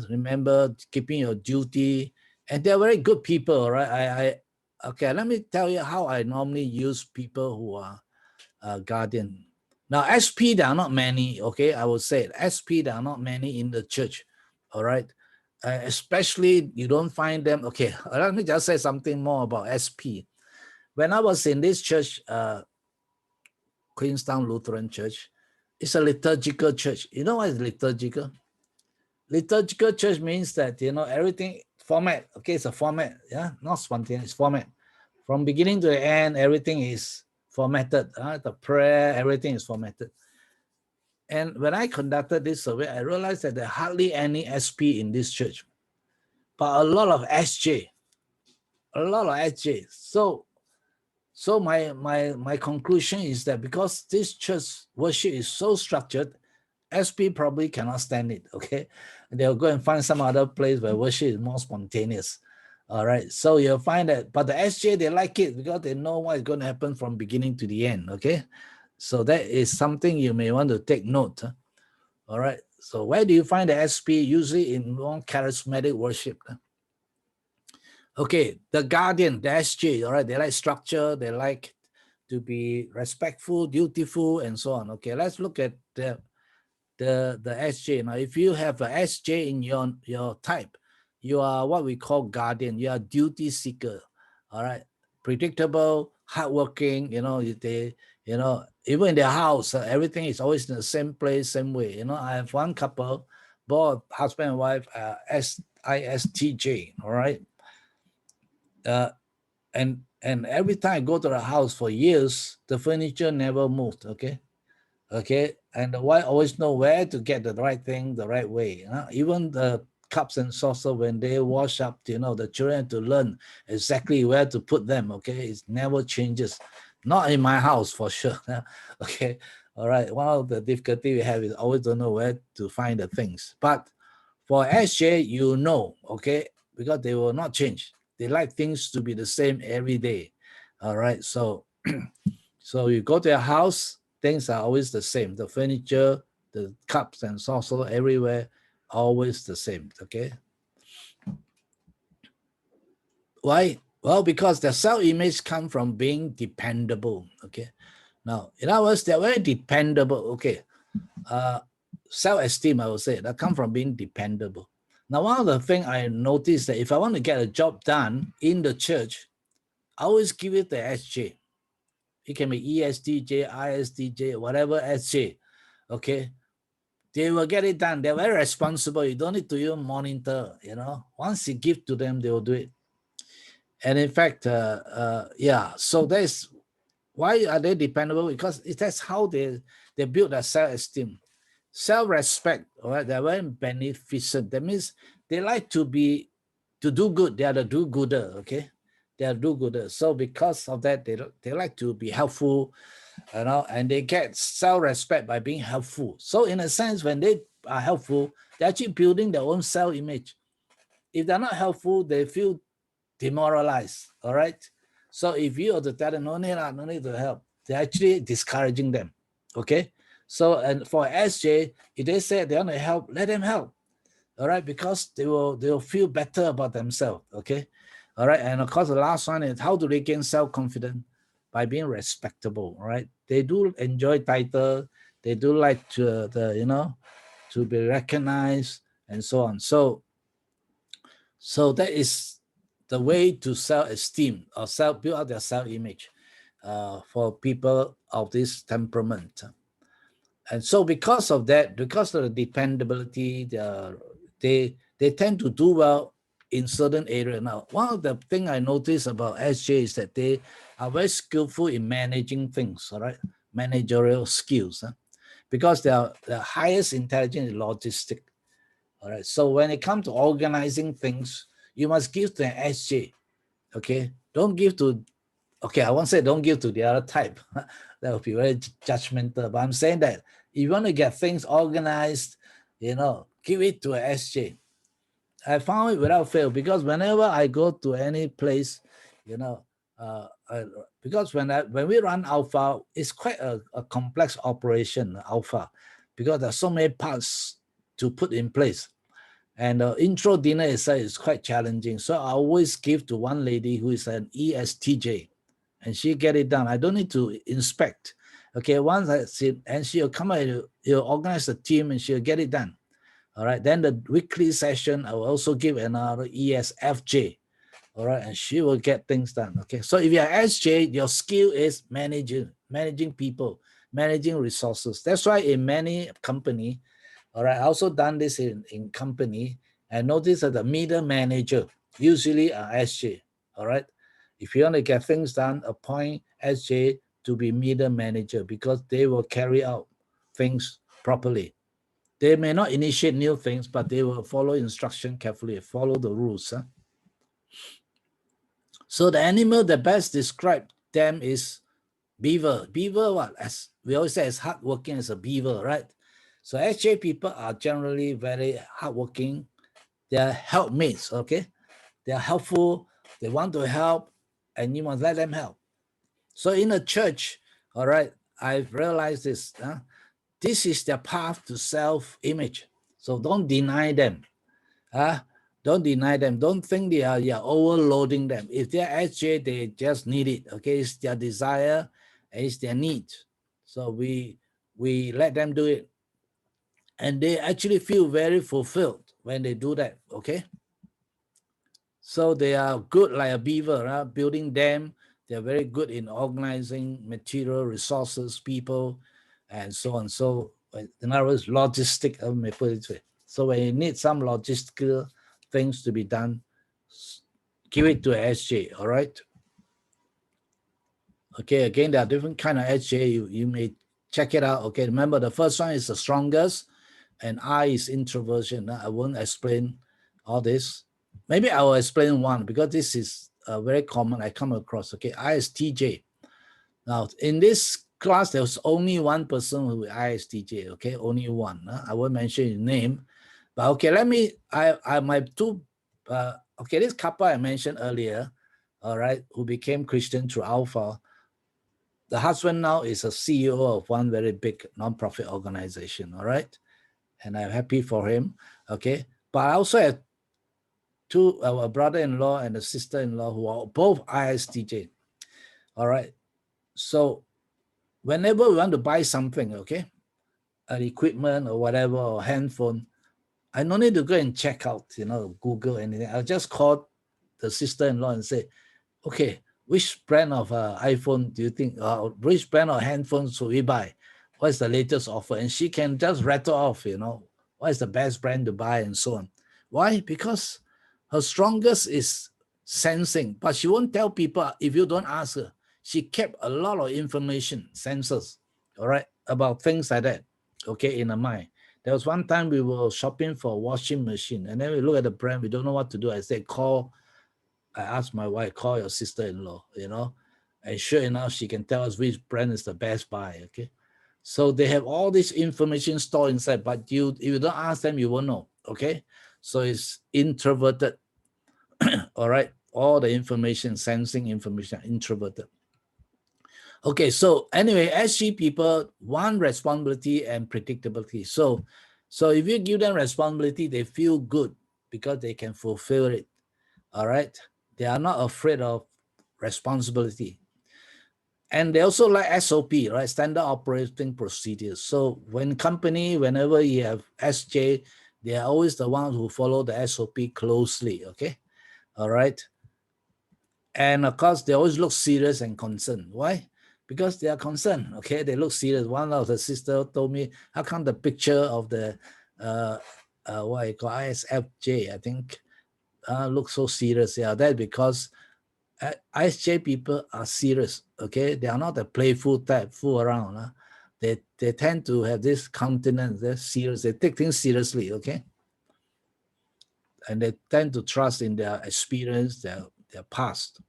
Speaker 1: remember keeping your duty, and they're very good people, all right? Okay, let me tell you how I normally use people who are guardian. Now, SP, there are not many, okay? I would say SP, there are not many in the church, all right? Especially, you don't find them, okay, let me just say something more about SP. When I was in this church, Queenstown Lutheran Church, it's a liturgical church. You know what is liturgical? Liturgical church means that, everything format, okay, it's a format, yeah, not spontaneous, format. From beginning to the end, everything is formatted. The prayer, everything is formatted. And when I conducted this survey, I realized that there are hardly any SP in this church, but a lot of SJ, a lot of SJ. So my conclusion is that because this church worship is so structured, SP probably cannot stand it, okay? they'll go and find some other place where worship is more spontaneous. All right. So you'll find that, but the SJ, they like it because they know what is going to happen from beginning to the end. Okay. So that is something you may want to take note. Huh? All right. So where do you find the SP? Usually in more charismatic worship. Huh? Okay. The Guardian, the SJ. All right. They like structure. They like to be respectful, dutiful, and so on. Okay. Let's look at the SJ. Now, if you have a SJ in your type, you are what we call guardian. You are duty seeker. All right, predictable, hardworking. They, even in their house, everything is always in the same place, same way. I have one couple, both husband and wife, SISTJ. All right, and every time I go to the house for years, the furniture never moved. Okay, and the wife always know where to get the right thing the right way. Even the cups and saucer, when they wash up, the children have to learn exactly where to put them. Okay, it never changes. Not in my house for sure. Okay, all right. One of the difficulty we have is always don't know where to find the things. But for SJ, okay, because they will not change. They like things to be the same every day. All right, so so you go to your house, things are always the same. The furniture, the cups and saucer everywhere, always the same. Okay. Why? Well, because the self-image comes from being dependable. Okay. Now, in other words, they're very dependable. Okay. Self-esteem, I would say, that comes from being dependable. Now, one of the things I noticed that if I want to get a job done in the church, I always give it the SJ. It can be ESTJ, ISTJ, whatever SJ. Okay. They will get it done. They're very responsible. You don't need to even monitor, Once you give to them, they will do it. And in fact, yeah, so that's why are they dependable? Because that's how they build their self-esteem. Self-respect, all right, they're very beneficent. That means they like to do good. They are the do-gooder, okay? They are do-gooder. So because of that, they like to be helpful, and they get self-respect by being helpful. So in a sense, when they are helpful, they're actually building their own self-image. If they're not helpful, they feel demoralized, all right? So if you are to tell them, no need to help, they're actually discouraging them, okay? So, and for SJ, if they say they want to help, let them help, all right? Because they'll feel better about themselves, okay? All right, and of course, the last one is how do they gain self-confidence? By being respectable, right? They do enjoy title, they do like to to be recognized and so on. So that is the way to self-esteem or build up their self-image for people of this temperament. And so because of that, because of the dependability, they tend to do well in certain areas. Now, one of the things I noticed about SJ is that they are very skillful in managing things, all right? Managerial skills, because their highest intelligence is logistic. All right. So when it comes to organizing things, you must give to an SJ. Okay. Don't give to, okay, I won't say don't give to the other type. That would be very judgmental. But I'm saying that if you want to get things organized, give it to an SJ. I found it without fail because whenever I go to any place, because when we run Alpha, it's quite a complex operation, Alpha, because there's so many parts to put in place. And the intro dinner itself is quite challenging. So I always give to one lady who is an ESTJ, and she get it done. I don't need to inspect. Okay, once I sit, and she'll come and you'll organize the team and she'll get it done. All right, then the weekly session, I will also give another ESFJ. All right, and she will get things done. Okay, so if you're SJ, your skill is managing people, managing resources. That's why in many company, all right, I also done this in company, and notice that the middle manager usually are SJ. All right, if you want to get things done, appoint SJ to be middle manager because they will carry out things properly. They may not initiate new things, but they will follow instruction carefully, follow the rules. Huh? So the animal that best describe them is beaver. Beaver, what? As we always say, is hardworking as a beaver, right? So SJ people are generally very hardworking. They are helpmates, okay? They are helpful. They want to help, and you must let them help. So in a church, all right, I've realized this. This is their path to self-image. So don't deny them. Don't deny them. Don't think you're overloading them. If they're SJ, they just need it. Okay, it's their desire, it's their need. So we let them do it, and they actually feel very fulfilled when they do that. Okay, so they are good like a beaver, building dam. They're very good in organizing material, resources, people, and so on. So in other words, logistic. Let me put it this way. So when you need some logistical things to be done, give it to SJ. All right. Okay. Again, there are different kind of SJ. You may check it out. Okay. Remember, the first one is the strongest, and I is introversion. I won't explain all this. Maybe I will explain one because this is very common. I come across. Okay, ISTJ. Now in this class, there's only one person who is ISTJ. Okay, only one. I won't mention his name, but okay. Let me. I my two. Okay, this couple I mentioned earlier. All right, who became Christian through Alpha. The husband now is a CEO of one very big nonprofit organization. All right, and I'm happy for him. Okay, but I also have two, a brother-in-law and a sister-in-law who are both ISTJ. All right. So whenever we want to buy something, okay, an equipment or whatever, or handphone, I no need to go and check out, Google anything. I'll just call the sister-in-law and say, okay, which brand of iPhone do you think, which brand of handphone should we buy? What's the latest offer? And she can just rattle off, what is the best brand to buy and so on. Why? Because her strongest is sensing, but she won't tell people if you don't ask her. She kept a lot of information, sensors, all right, about things like that, okay, in her mind. There was one time we were shopping for a washing machine, and then we look at the brand, we don't know what to do. I said, I asked my wife, call your sister-in-law, and sure enough, she can tell us which brand is the best buy, okay? So they have all this information stored inside, but if you don't ask them, you won't know, okay? So it's introverted, all right? All the information, sensing information, introverted. Okay, so anyway, SG people want responsibility and predictability. So if you give them responsibility, they feel good because they can fulfill it, all right? They are not afraid of responsibility. And they also like SOP, right? Standard operating procedures. So whenever you have SJ, they are always the ones who follow the SOP closely, okay? All right. And of course, they always look serious and concerned. Why? Because they are concerned, okay? They look serious. One of the sisters told me, how come the picture of the, what you call ISFJ, I think, looks so serious? Yeah, that's because ISJ people are serious, okay? They are not a playful type, fool around. They tend to have this countenance, they're serious, they take things seriously, okay? And they tend to trust in their experience, their past.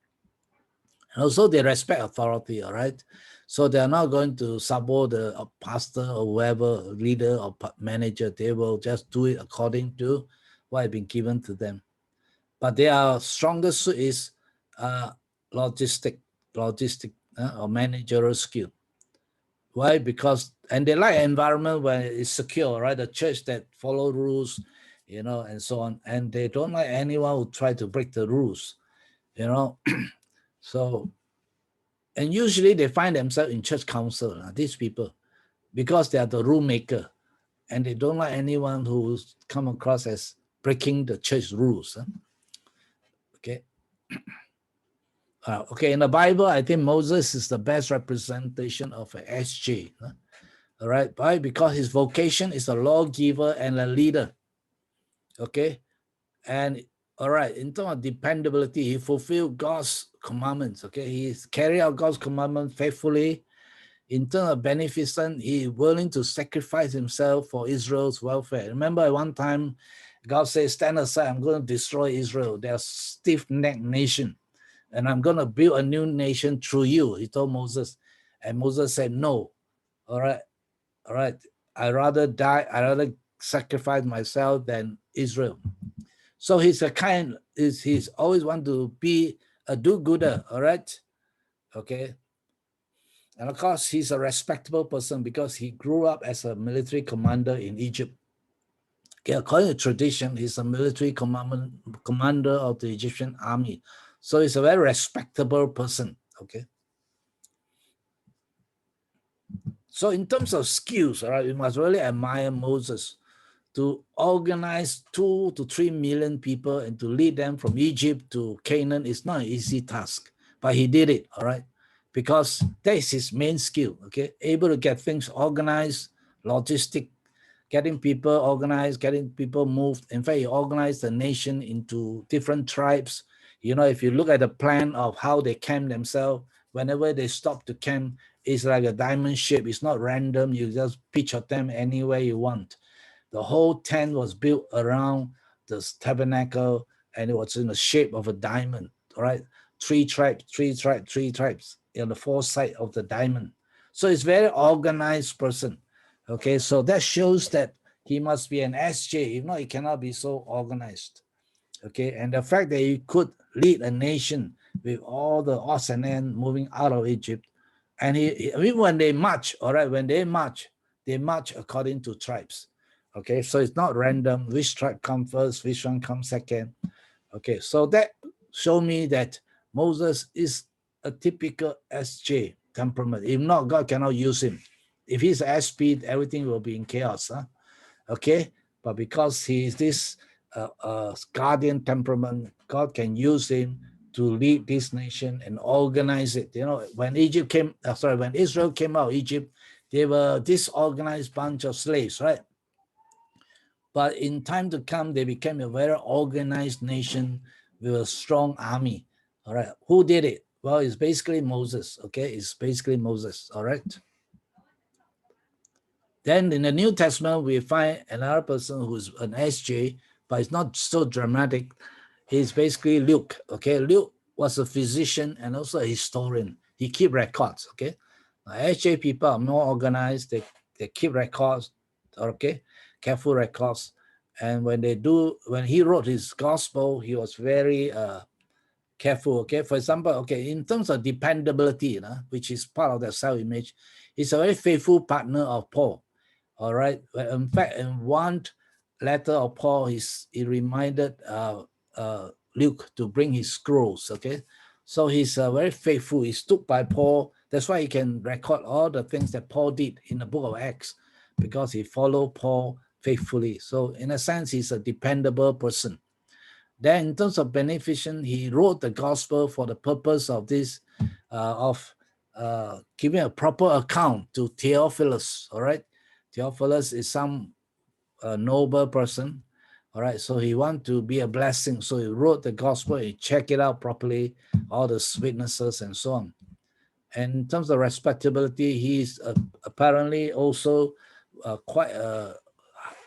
Speaker 1: And also they respect authority, all right? So they're not going to sabo the pastor or whoever, leader or manager. They will just do it according to what has been given to them. But their strongest suit is logistic or managerial skill. Why? Because, and they like an environment where it's secure, right? The church that follow rules, and so on. And they don't like anyone who try to break the rules, So, and usually they find themselves in church council, these people, because they are the rule maker, and they don't like anyone who's come across as breaking the church rules. Okay. Okay, in the Bible, I think Moses is the best representation of an SJ. All right, why? Because his vocation is a lawgiver and a leader. Okay, and all right, in terms of dependability, he fulfilled God's commandments. Okay, he carried out God's commandments faithfully. In terms of beneficence, he is willing to sacrifice himself for Israel's welfare. Remember, at one time, God said, "Stand aside, I'm going to destroy Israel. They're a stiff-necked nation. And I'm going to build a new nation through you," he told Moses. And Moses said, "No. All right. I rather die, I rather sacrifice myself than Israel. So he's he's always want to be a do-gooder, all right? Okay. And of course, he's a respectable person because he grew up as a military commander in Egypt. Okay, according to tradition, he's a military commander of the Egyptian army. So he's a very respectable person, okay? So in terms of skills, all right, we must really admire Moses to organize 2 to 3 million people and to lead them from Egypt to Canaan is not an easy task, but he did it, all right? Because that is his main skill, okay? Able to get things organized, logistic, getting people organized, getting people moved. In fact, he organized the nation into different tribes. You know, if you look at the plan of how they camp themselves, whenever they stop to camp, it's like a diamond shape. It's not random. You just pitch your tent anywhere you want. The whole tent was built around the tabernacle, and it was in the shape of a diamond, all right? 3 tribes, 3 tribes, 3 tribes on the 4 sides of the diamond. So it's very organized person. Okay, so that shows that he must be an SJ. If not, he cannot be so organized. Okay, and the fact that he could lead a nation with all the odds and ends moving out of Egypt, and when they march, all right, when they march according to tribes. Okay, so it's not random which tribe comes first, which one comes second. Okay, so that show me that Moses is a typical SJ temperament. If not, God cannot use him. If he's SP, everything will be in chaos. Huh? Okay, but because he is this guardian temperament, God can use him to lead this nation and organize it. You know, when when Israel came out of Egypt, they were disorganized bunch of slaves, right? But in time to come, they became a very organized nation with a strong army. All right, who did it? Well, it's basically Moses. Okay, it's basically Moses. All right. Then in the New Testament, we find another person who's an SJ, but it's not so dramatic. He's basically Luke. Okay, Luke was a physician and also a historian. He keep records. Okay, SJ people are more organized. They keep records. Okay, careful records. And when he wrote his gospel, he was very careful. Okay, for example, okay, in terms of dependability, which is part of their self-image, he's a very faithful partner of Paul. All right. In fact, in one letter of Paul, he reminded Luke to bring his scrolls. Okay, so he's very faithful. He stood by Paul. That's why he can record all the things that Paul did in the book of Acts, because he followed Paul faithfully. So in a sense, he's a dependable person. Then in terms of beneficence, he wrote the gospel for the purpose of this, giving a proper account to Theophilus. All right. Theophilus is some noble person, all right? So he want to be a blessing. So he wrote the gospel, he checked it out properly, all the witnesses and so on. And in terms of respectability, he's apparently also quite a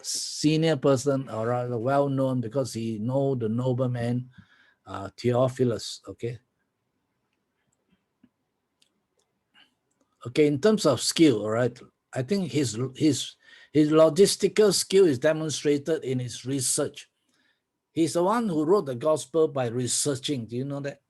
Speaker 1: senior person, or rather well-known, because he know the nobleman Theophilus, okay? Okay, in terms of skill, all right, I think his logistical skill is demonstrated in his research. He's the one who wrote the gospel by researching. Do you know that?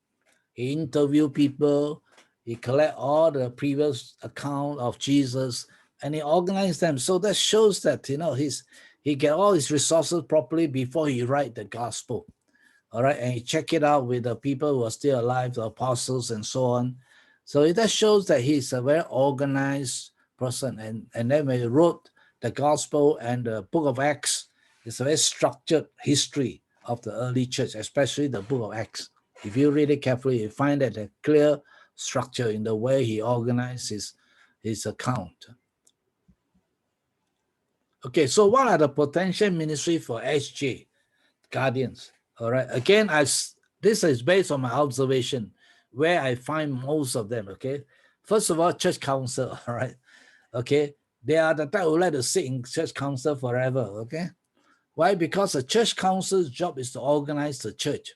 Speaker 1: He interviewed people, he collect all the previous account of Jesus, and he organized them. So that shows that, you know, he get all his resources properly before he write the gospel. All right, and he check it out with the people who are still alive, the apostles and so on. So that shows that he's a very organized person. And then when he wrote the gospel and the book of Acts, it's a very structured history of the early church, especially the book of Acts. If you read it carefully, you find that a clear structure in the way he organizes his account. Okay, so what are the potential ministry for SJ, guardians? All right, again, this is based on my observation, where I find most of them, okay? First of all, church council, all right? Okay, they are the type who like to sit in church council forever, okay? Why? Because the church council's job is to organize the church,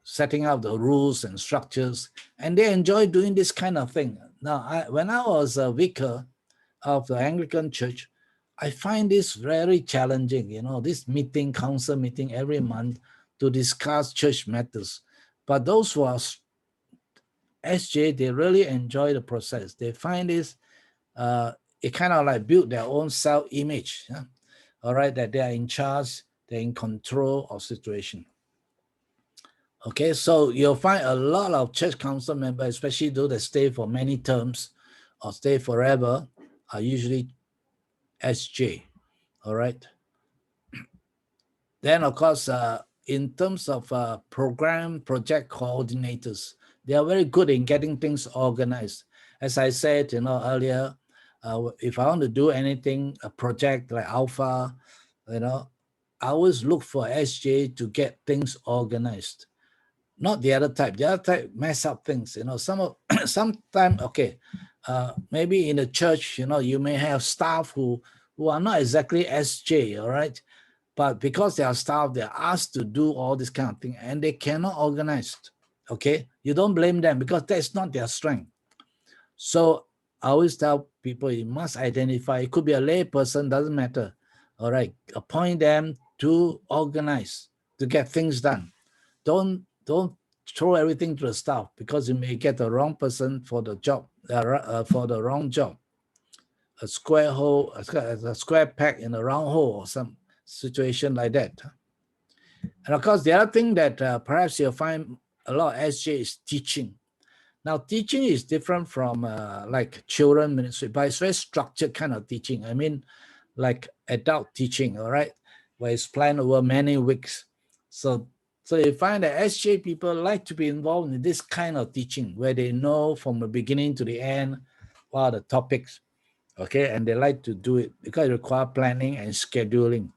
Speaker 1: setting up the rules and structures, and they enjoy doing this kind of thing. Now, when I was a vicar of the Anglican church, I find this very challenging, this meeting, council meeting every month to discuss church matters. But those who are SJ, they really enjoy the process. They find this, it kind of like build their own self-image, all right, that they are in charge, they're in control of situation. Okay, so you'll find a lot of church council members, especially those that stay for many terms or stay forever, are usually SJ, all right? Then, of course, in terms of program project coordinators, they are very good in getting things organized. As I said, earlier, if I want to do anything, a project like Alpha, I always look for SJ to get things organized. Not the other type. The other type mess up things. Sometimes, okay, maybe in the church, you may have staff who are not exactly SJ, all right? But because they are staff, they're asked to do all this kind of thing and they cannot organize. Okay, you don't blame them because that's not their strength. So I always tell people you must identify. It could be a lay person, doesn't matter. All right, appoint them to organize, to get things done. Don't throw everything to the staff because you may get the wrong person for the job, for the wrong job. A square hole, a square peg in a round hole, or some situation like that. And of course, the other thing that perhaps you'll find a lot of SJ is teaching. Now, teaching is different from like children ministry, but it's very structured kind of teaching. I mean, like adult teaching, all right, where it's planned over many weeks. So you find that SJ people like to be involved in this kind of teaching where they know from the beginning to the end what are the topics, okay, and they like to do it because it requires planning and scheduling.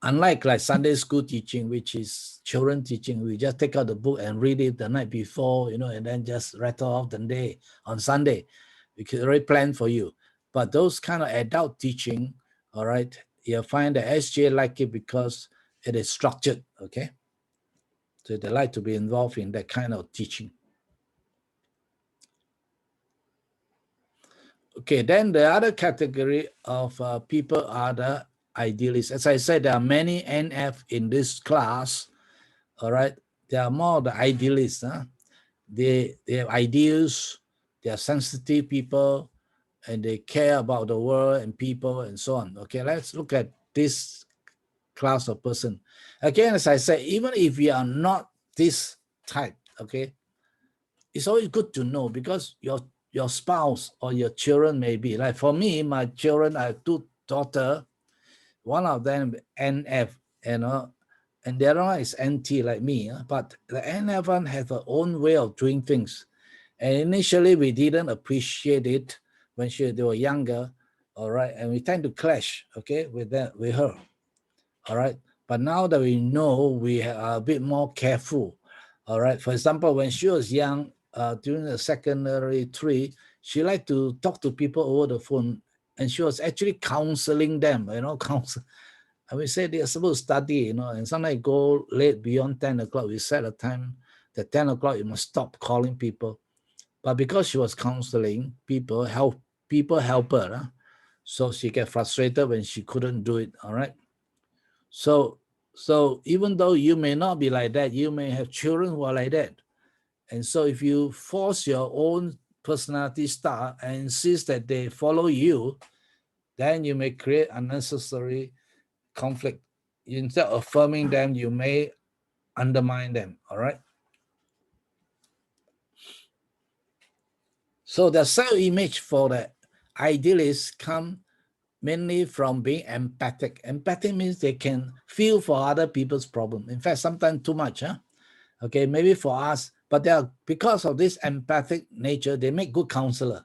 Speaker 1: Unlike like Sunday school teaching, which is children teaching, we just take out the book and read it the night before, and then just rattle off the day on Sunday. We can already plan for you. But those kind of adult teaching, all right, you'll find that SJ like it because it is structured, okay? So they like to be involved in that kind of teaching. Okay, then the other category of people are the idealists. As I said, there are many NF in this class, all right? They are more the idealists. They have ideals, they are sensitive people, and they care about the world and people and so on. Okay, let's look at this class of person. Again, as I said, even if you are not this type, okay, it's always good to know because your spouse or your children may be. Like for me, my children, I have two daughters, one of them NF, and the other one is NT like me. But the NF one has her own way of doing things. And initially, we didn't appreciate it when they were younger, all right? And we tend to clash, okay, with her, all right? But now that we know, we are a bit more careful, all right? For example, when she was young, during the secondary 3, she liked to talk to people over the phone, and she was actually counseling them, counsel. And we said they're supposed to study, and sometimes go late beyond 10 o'clock. We set a time that 10 o'clock you must stop calling people. But because she was counseling people, help her, so she get frustrated when she couldn't do it. All right. So even though you may not be like that, you may have children who are like that. And so if you force your own personality style and insist that they follow you, then you may create unnecessary conflict. Instead of affirming them, you may undermine them. All right. So the self-image for the idealists come mainly from being empathic. Empathic means they can feel for other people's problem. In fact, sometimes too much. Okay, maybe for us, but they are, because of this empathic nature, they make good counselor.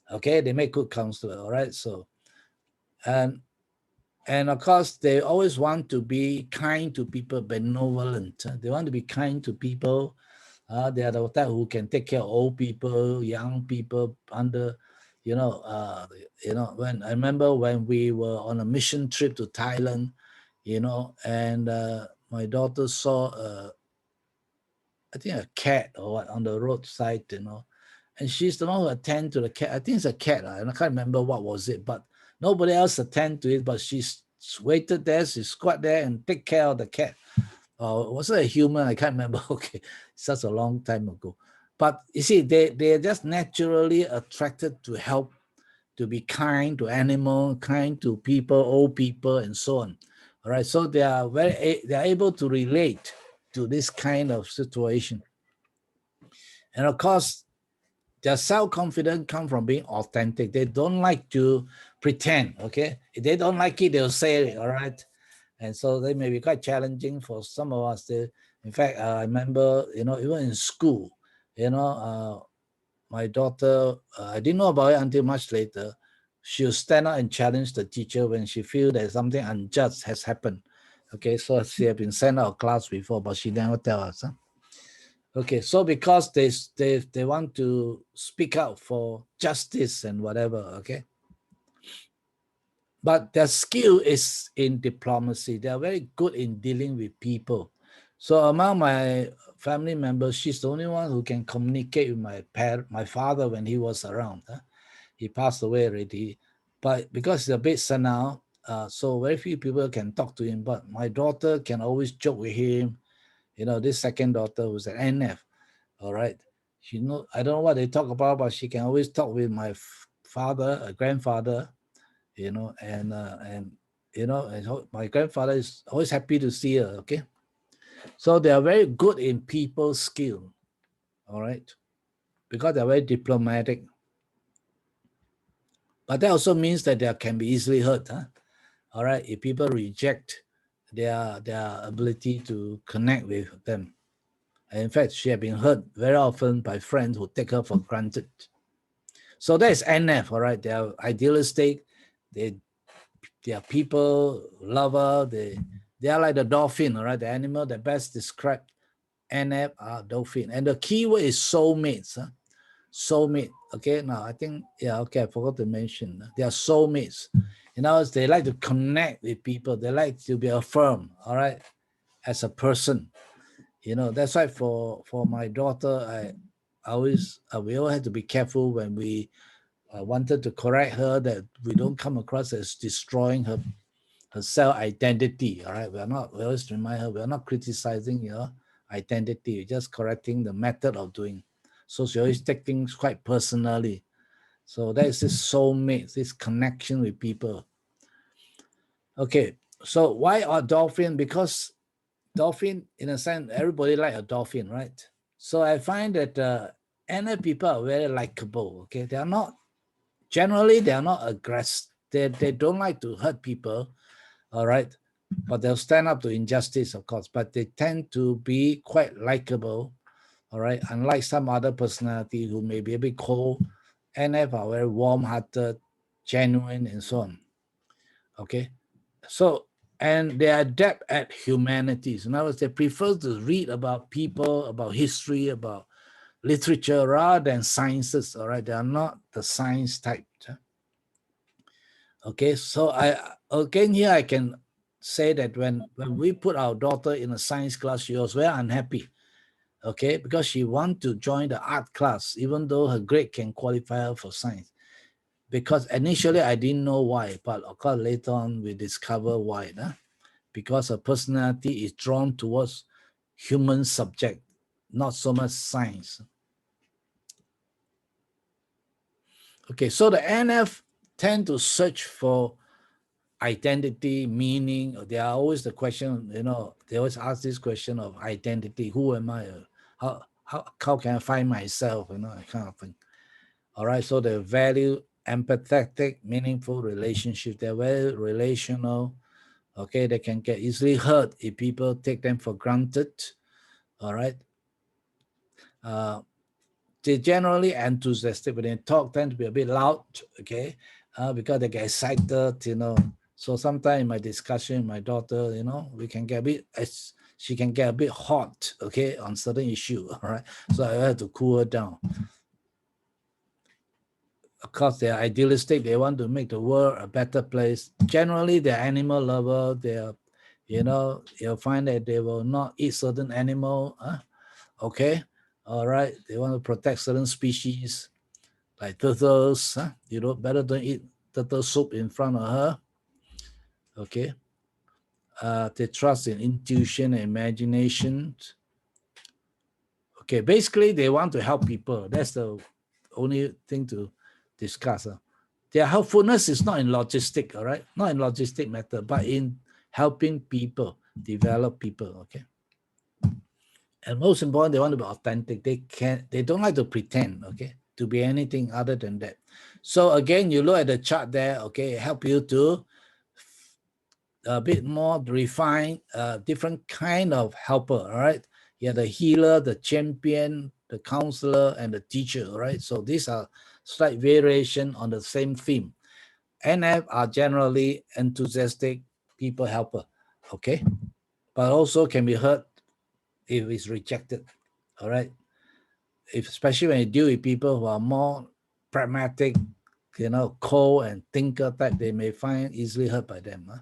Speaker 1: Okay, they make good counselor. All right. So, and of course, they always want to be kind to people, benevolent. They want to be kind to people. They are the type who can take care of old people, young people under, when I remember when we were on a mission trip to Thailand, and my daughter saw, I think a cat or what on the roadside, and she's the one who attend to the cat. I think it's a cat, and I can't remember what was it, but Nobody else attend to it, but she's waited there, she squat there and take care of the cat. Was it a human? I can't remember. Okay, such a long time ago. But you see, they're just naturally attracted to help, to be kind to animals, kind to people, old people, and so on. All right, so they are able to relate to this kind of situation. And of course, their self-confidence comes from being authentic. They don't like to pretend, okay? If they don't like it, they'll say it, all right? And so they may be quite challenging for some of us. In fact, I remember, even in school, my daughter, I didn't know about it until much later. She'll stand up and challenge the teacher when she feels that something unjust has happened. Okay, so she had been sent out of class before, but she never tell us. Huh? Okay, so because they want to speak out for justice and whatever, okay? But their skill is in diplomacy. They are very good in dealing with people. So among my family members, she's the only one who can communicate with my father when he was around. Huh? He passed away already. But because he's a bit senile, so very few people can talk to him. But my daughter can always joke with him. This second daughter who's an NF. All right. I don't know what they talk about, but she can always talk with my father, a grandfather, and my grandfather is always happy to see her. Okay. So they are very good in people skill. All right. Because they're very diplomatic. But that also means that they can be easily hurt. Huh? All right. If people reject their ability to connect with them. And in fact, she had been hurt very often by friends who take her for granted. So that is NF, all right? They are idealistic. They are people lover. They are like the dolphin, all right? The animal that best described NF are dolphin. And the key word is soulmates. Huh? Soulmate. Okay, now I think, I forgot to mention. They are soulmates. In other words, they like to connect with people. They like to be affirmed, all right, as a person. That's why for my daughter, we all had to be careful when we wanted to correct her that we don't come across as destroying her self-identity. All right, we always remind her we're not criticizing your identity, we're just correcting the method of doing. So she always take things quite personally. So that is this soulmate, this connection with people. Okay, so why are dolphin? Because dolphin, in a sense, everybody like a dolphin, right? So I find that NF people are very likable. Okay, they are not aggressive. They don't like to hurt people, all right? But they'll stand up to injustice, of course. But they tend to be quite likable, all right? Unlike some other personality who may be a bit cold, NF are very warm-hearted, genuine, and so on. Okay, so and they are adept at humanities. In other words, they prefer to read about people, about history, about literature rather than sciences. All right, they are not the science type. Okay, so here I can say that when we put our daughter in a science class, she was very unhappy. Okay, because she wanted to join the art class, even though her grade can qualify her for science. Because initially I didn't know why, but of course later on we discover why. Because her personality is drawn towards human subject, not so much science. Okay, so the NF tend to search for identity, meaning. There are always the question, they always ask this question of identity. Who am I? How can I find myself? That kind of thing. All right, so they value empathetic, meaningful relationships. They're very relational. Okay, they can get easily hurt if people take them for granted. All right. They're generally enthusiastic. When they talk, tend to be a bit loud, okay, because they get excited, So sometimes in my discussion with my daughter, we can get a bit, she can get a bit hot, okay, on certain issue, all right? So I have to cool her down. Of course, they're idealistic. They want to make the world a better place. Generally, they're animal lover. They're, you'll find that they will not eat certain animal, okay? All right, they want to protect certain species like turtles. Better don't eat turtle soup in front of her. Okay. They trust in intuition and imagination. Okay, basically they want to help people. That's the only thing to discuss. Their helpfulness is not in logistic, all right? Not in logistic method, but in helping people, develop people, okay? And most important, they want to be authentic. They don't like to pretend, okay, to be anything other than that. So again, you look at the chart there, okay, help you to a bit more refine, different kind of helper, all right? Yeah, the healer, the champion, the counselor, and the teacher, all right? So these are slight variation on the same theme. NF are generally enthusiastic people helper, okay? But also can be hurt if it's rejected, all right? Especially when you deal with people who are more pragmatic, cold and thinker type, they may find easily hurt by them. Huh?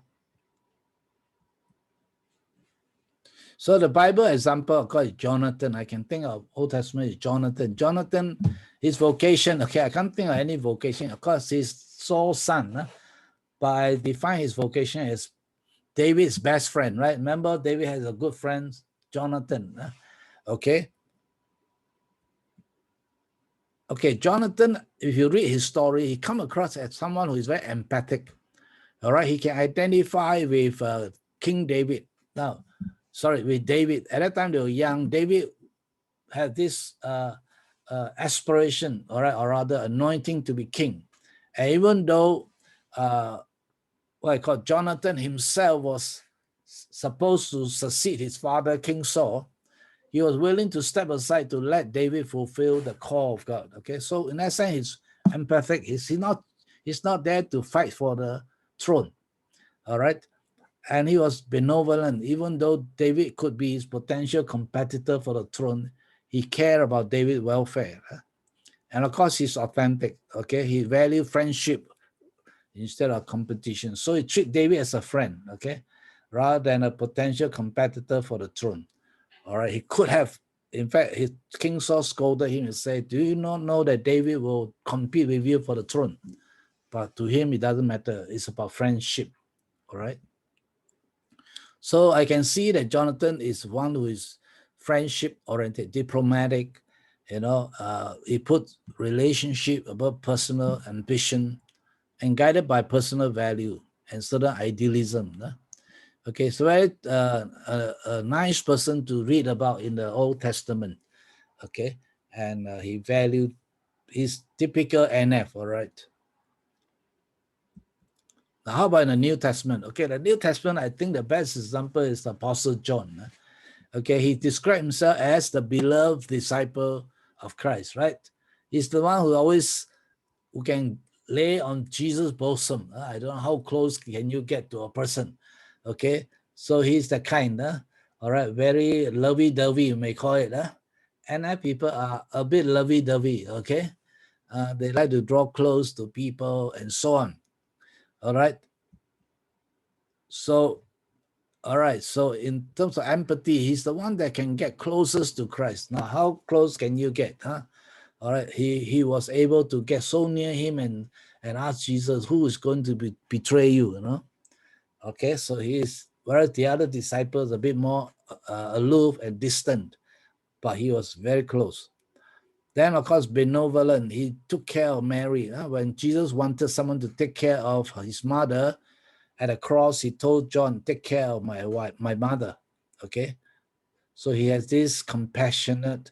Speaker 1: So the Bible example, of course, is Jonathan. I can think of Old Testament is Jonathan. Jonathan, his vocation, okay, I can't think of any vocation. Of course, he's Saul's son, huh? But I define his vocation as David's best friend, right? Remember, David has a good friend, Jonathan, huh? Okay. Okay, Jonathan, if you read his story, he come across as someone who is very empathic. All right, he can identify with King David. Now, sorry, with David. At that time, they were young. David had this aspiration, all right, or rather anointing to be king. And even though what I call Jonathan himself was supposed to succeed his father, King Saul, he was willing to step aside to let David fulfill the call of God. Okay, so in that sense, he's empathic. He's not there to fight for the throne. All right. And he was benevolent. Even though David could be his potential competitor for the throne, he cared about David's welfare. And of course, he's authentic. Okay, he valued friendship instead of competition. So he treated David as a friend, okay, rather than a potential competitor for the throne. All right, he could have, in fact, King Saul scolded him and said, "Do you not know that David will compete with you for the throne?" But to him, it doesn't matter. It's about friendship. All right. So I can see that Jonathan is one who is friendship-oriented, diplomatic. He put relationship above personal ambition and guided by personal value and certain idealism. Okay, so a nice person to read about in the Old Testament. Okay, and he valued his typical NF. All right. Now, how about in the New Testament? Okay, the New Testament, I think the best example is the Apostle John. Okay, he described himself as the beloved disciple of Christ, right? He's the one who can lay on Jesus' bosom. I don't know how close can you get to a person. Okay, so he's the kind, all right, very lovey-dovey, you may call it. And people are a bit lovey-dovey, okay? They like to draw close to people and so on. All right. So, all right. So in terms of empathy, he's the one that can get closest to Christ. Now, how close can you get? Huh? All right. He was able to get so near him and ask Jesus, who is going to betray you? Okay. So whereas the other disciples a bit more aloof and distant, but he was very close. Then, of course, benevolent. He took care of Mary. When Jesus wanted someone to take care of his mother, at the cross, he told John, take care of my wife, my mother. Okay. So he has this compassionate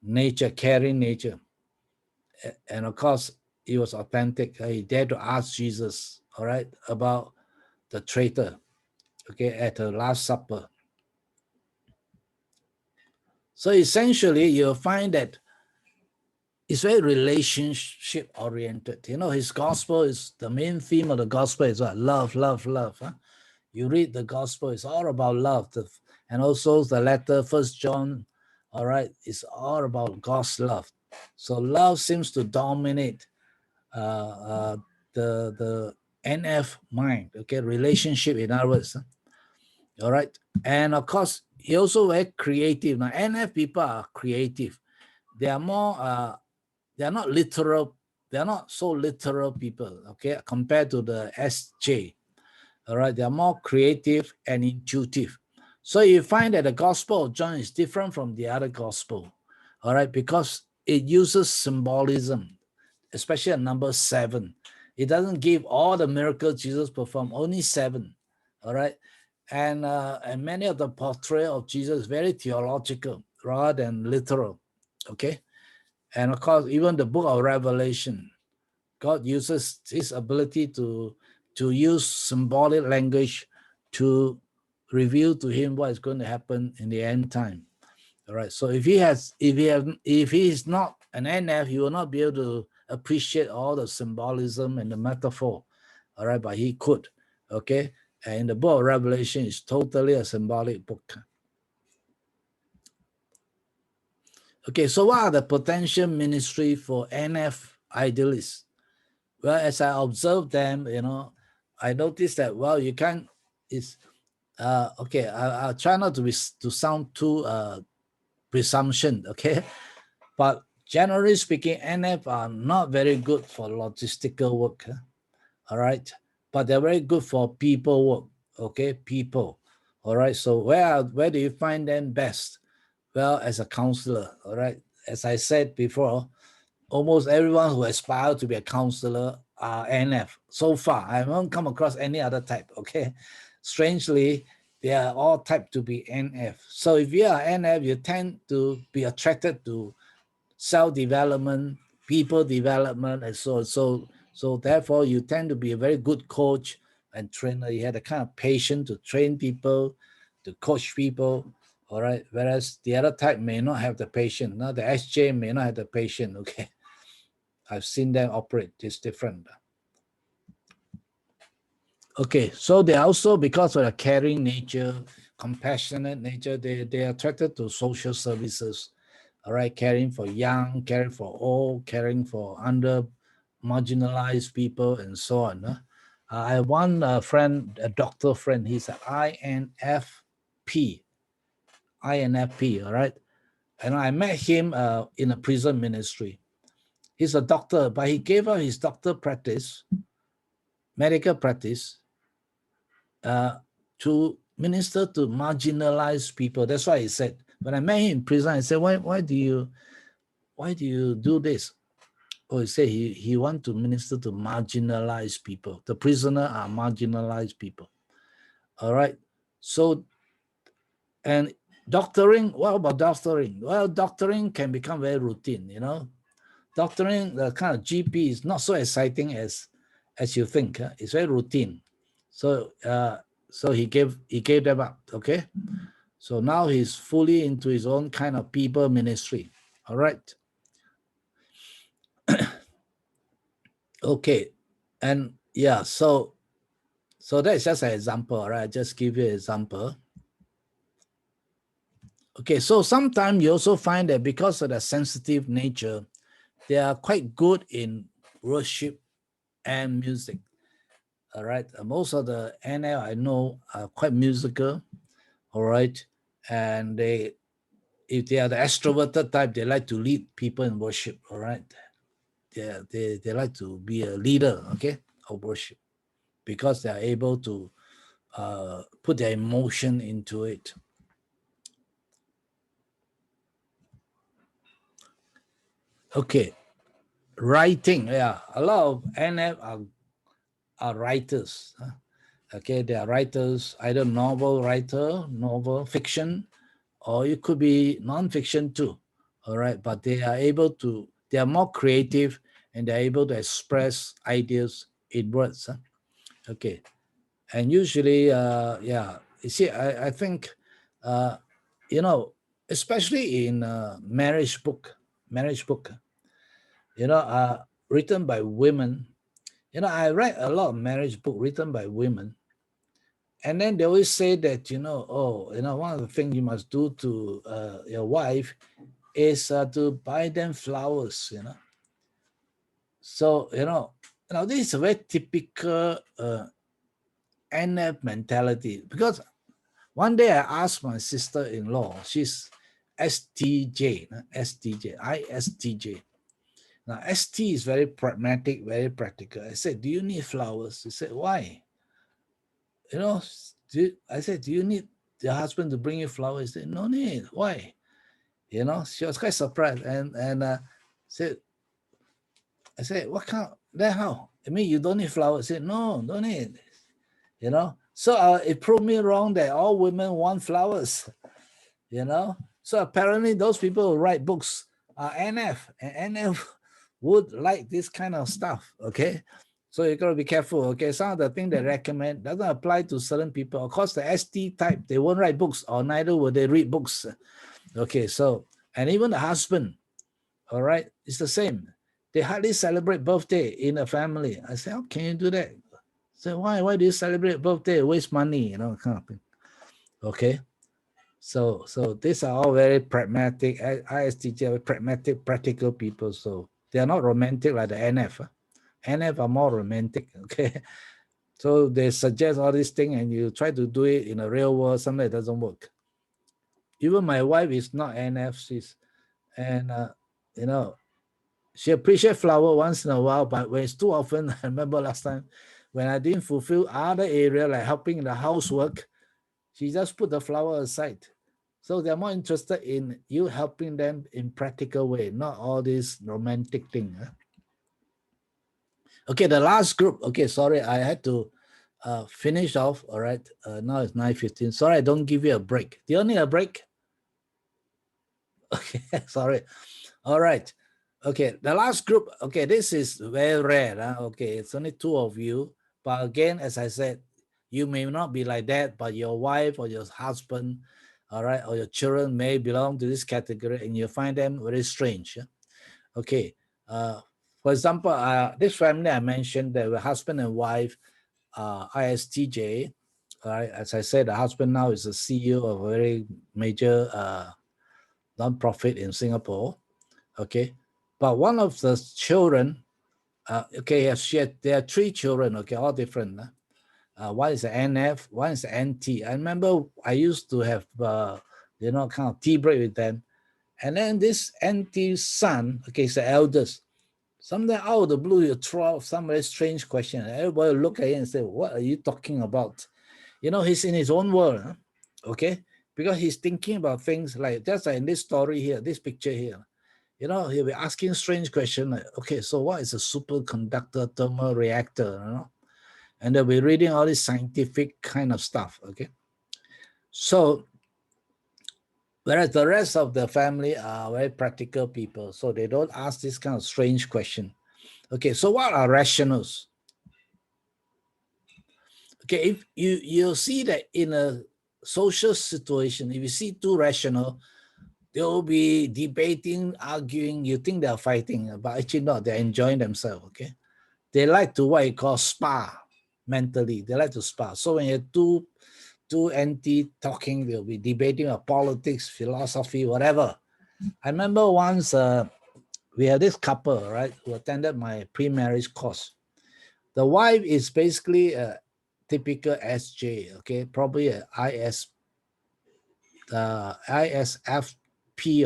Speaker 1: nature, caring nature. And of course, he was authentic. He dared to ask Jesus, all right, about the traitor, okay, at the Last Supper. So essentially, you'll find that it's very relationship oriented. His gospel is, the main theme of the gospel is what? Love, love, love. Huh? You read the gospel, it's all about love. And also the letter, 1 John, all right, it's all about God's love. So love seems to dominate the NF mind, okay, relationship, in other words. All right. And of course, he also very creative. Now, NF people are creative. They are more, they are not literal they're not so literal people, okay, compared to the SJ. All right, they're more creative and intuitive. So you find that the Gospel of John is different from the other gospel, all right, because it uses symbolism, especially at number 7. It doesn't give all the miracles Jesus performed, only 7, all right? And many of the portrayal of Jesus is very theological rather than literal, okay? And of course, even the book of Revelation, God uses his ability to use symbolic language to reveal to him what is going to happen in the end time. All right. So if he is not an NF, he will not be able to appreciate all the symbolism and the metaphor. All right, but he could. Okay. And the book of Revelation is totally a symbolic book. Okay, so what are the potential ministry for NF idealists? Well, as I observe them, I noticed that, well, you can't, it's, okay, I'll try not to sound too presumption, okay? But generally speaking, NF are not very good for logistical work, all right? But they're very good for people work, okay? People, all right? So where do you find them best? Well, as a counselor, all right? As I said before, almost everyone who aspires to be a counselor are NF. So far, I haven't come across any other type, okay? Strangely, they are all typed to be NF. So if you are NF, you tend to be attracted to self-development, people development, and so therefore you tend to be a very good coach and trainer. You have the kind of patience to train people, to coach people, all right? Whereas the other type may not have the patience. Now the SJ may not have the patience, okay? I've seen them operate. It's different. Okay, so they also, because of the caring nature, compassionate nature, they are attracted to social services. All right, caring for young, caring for old, caring for under marginalized people, and so on. I have one friend, a doctor friend. He's an INFP, INFP. All right, and I met him in a prison ministry. He's a doctor, but he gave up his doctor practice, medical practice, to minister to marginalized people. That's why he said, when I met him in prison, I said, why do you do this? Oh, he said he want to minister to marginalized people. The prisoner are marginalized people. All right. So, and doctoring, what about doctoring? Well, doctoring can become very routine, Doctoring, the kind of GP is not so exciting as you think. It's very routine. So so he gave them up. Okay. So now he's fully into his own kind of people ministry. All right. Okay. And yeah, so that's just an example, right? I just give you an example. Okay, so sometimes you also find that because of the sensitive nature, they are quite good in worship and music. All right. Most of the NL I know are quite musical. All right. And if they are the extroverted type, they like to lead people in worship. All right. They like to be a leader, okay, of worship, because they are able to put their emotion into it. Okay. Writing. Yeah. A lot of NF are writers. Okay. They are writers, either novel writer, novel fiction, or it could be non-fiction too. All right. But they are more creative, and they're able to express ideas in words. Okay. And usually, you see, I think, especially in marriage book, written by women. I read a lot of marriage book written by women. And then they always say that, one of the things you must do to your wife is to buy them flowers, So, this is a very typical NF mentality, because one day I asked my sister-in-law, she's STJ, ISTJ. Now, ST is very pragmatic, very practical. I said, do you need flowers? He said, why? You know, I said, do you need your husband to bring you flowers? He said, no need. Why? You know, she was quite surprised and said, I said, what kind? Then how? I mean, you don't need flowers. He said, no, don't need. You know, so it proved me wrong that all women want flowers. You know, so apparently those people who write books are NF, and NF would like this kind of stuff. Okay, so you got to be careful. Okay, some of the things they recommend doesn't apply to certain people. Of course, the ST type, they won't write books, or neither will they read books. Okay, so, and even the husband, all right, it's the same. They hardly celebrate birthday in a family. I say, how can you do that? So why do you celebrate birthday? Waste money, you know, kind of thing. Okay. So these are all very pragmatic, ISTJ are pragmatic, practical people. So they are not romantic like the NF. NF are more romantic, okay? So they suggest all these things and you try to do it in a real world, sometimes it doesn't work. Even my wife is not NF, and you know, she appreciates flower once in a while, but when it's too often, I remember last time when I didn't fulfill other area like helping in the housework, she just put the flower aside. So they're more interested in you helping them in practical way, not all this romantic thing. Huh? Okay, the last group. Okay, sorry, I had to finish off. All right, now it's 9:15. Sorry, I don't give you a break. Do you need a break? Okay, sorry. All right. Okay, the last group. Okay, this is very rare. Huh? Okay, it's only 2 of you. But again, as I said, you may not be like that, but your wife or your husband, all right, or your children may belong to this category and you find them very strange. Yeah? Okay. For example, this family I mentioned, they were husband and wife, ISTJ. All right, as I said, the husband now is the CEO of a very major non-profit in Singapore. Okay, but one of the children, okay, there are 3 children, okay, all different. One is an NF, one is an NT. I remember I used to have, you know, kind of tea break with them. And then this NT son, okay, is the eldest. Sometimes out of the blue, you throw out some very strange question. Everybody look at it and say, what are you talking about? You know, he's in his own world, huh? Okay? Because he's thinking about things like, just like in this story here, this picture here. You know, he'll be asking strange questions like, okay, so what is a superconductor thermal reactor? You know? And they'll be reading all this scientific kind of stuff, okay? So, whereas the rest of the family are very practical people, so they don't ask this kind of strange question. Okay, so what are rationals? Okay, if you'll see that in a social situation, if you see 2 rational, they'll be debating, arguing, you think they're fighting, but actually not, they're enjoying themselves, okay? They like to what you call spa mentally. They like to spa. So when you're two NT talking, they'll be debating about politics, philosophy, whatever. I remember once we had this couple, right, who attended my pre-marriage course. The wife is basically a typical SJ, okay, probably a ISFP or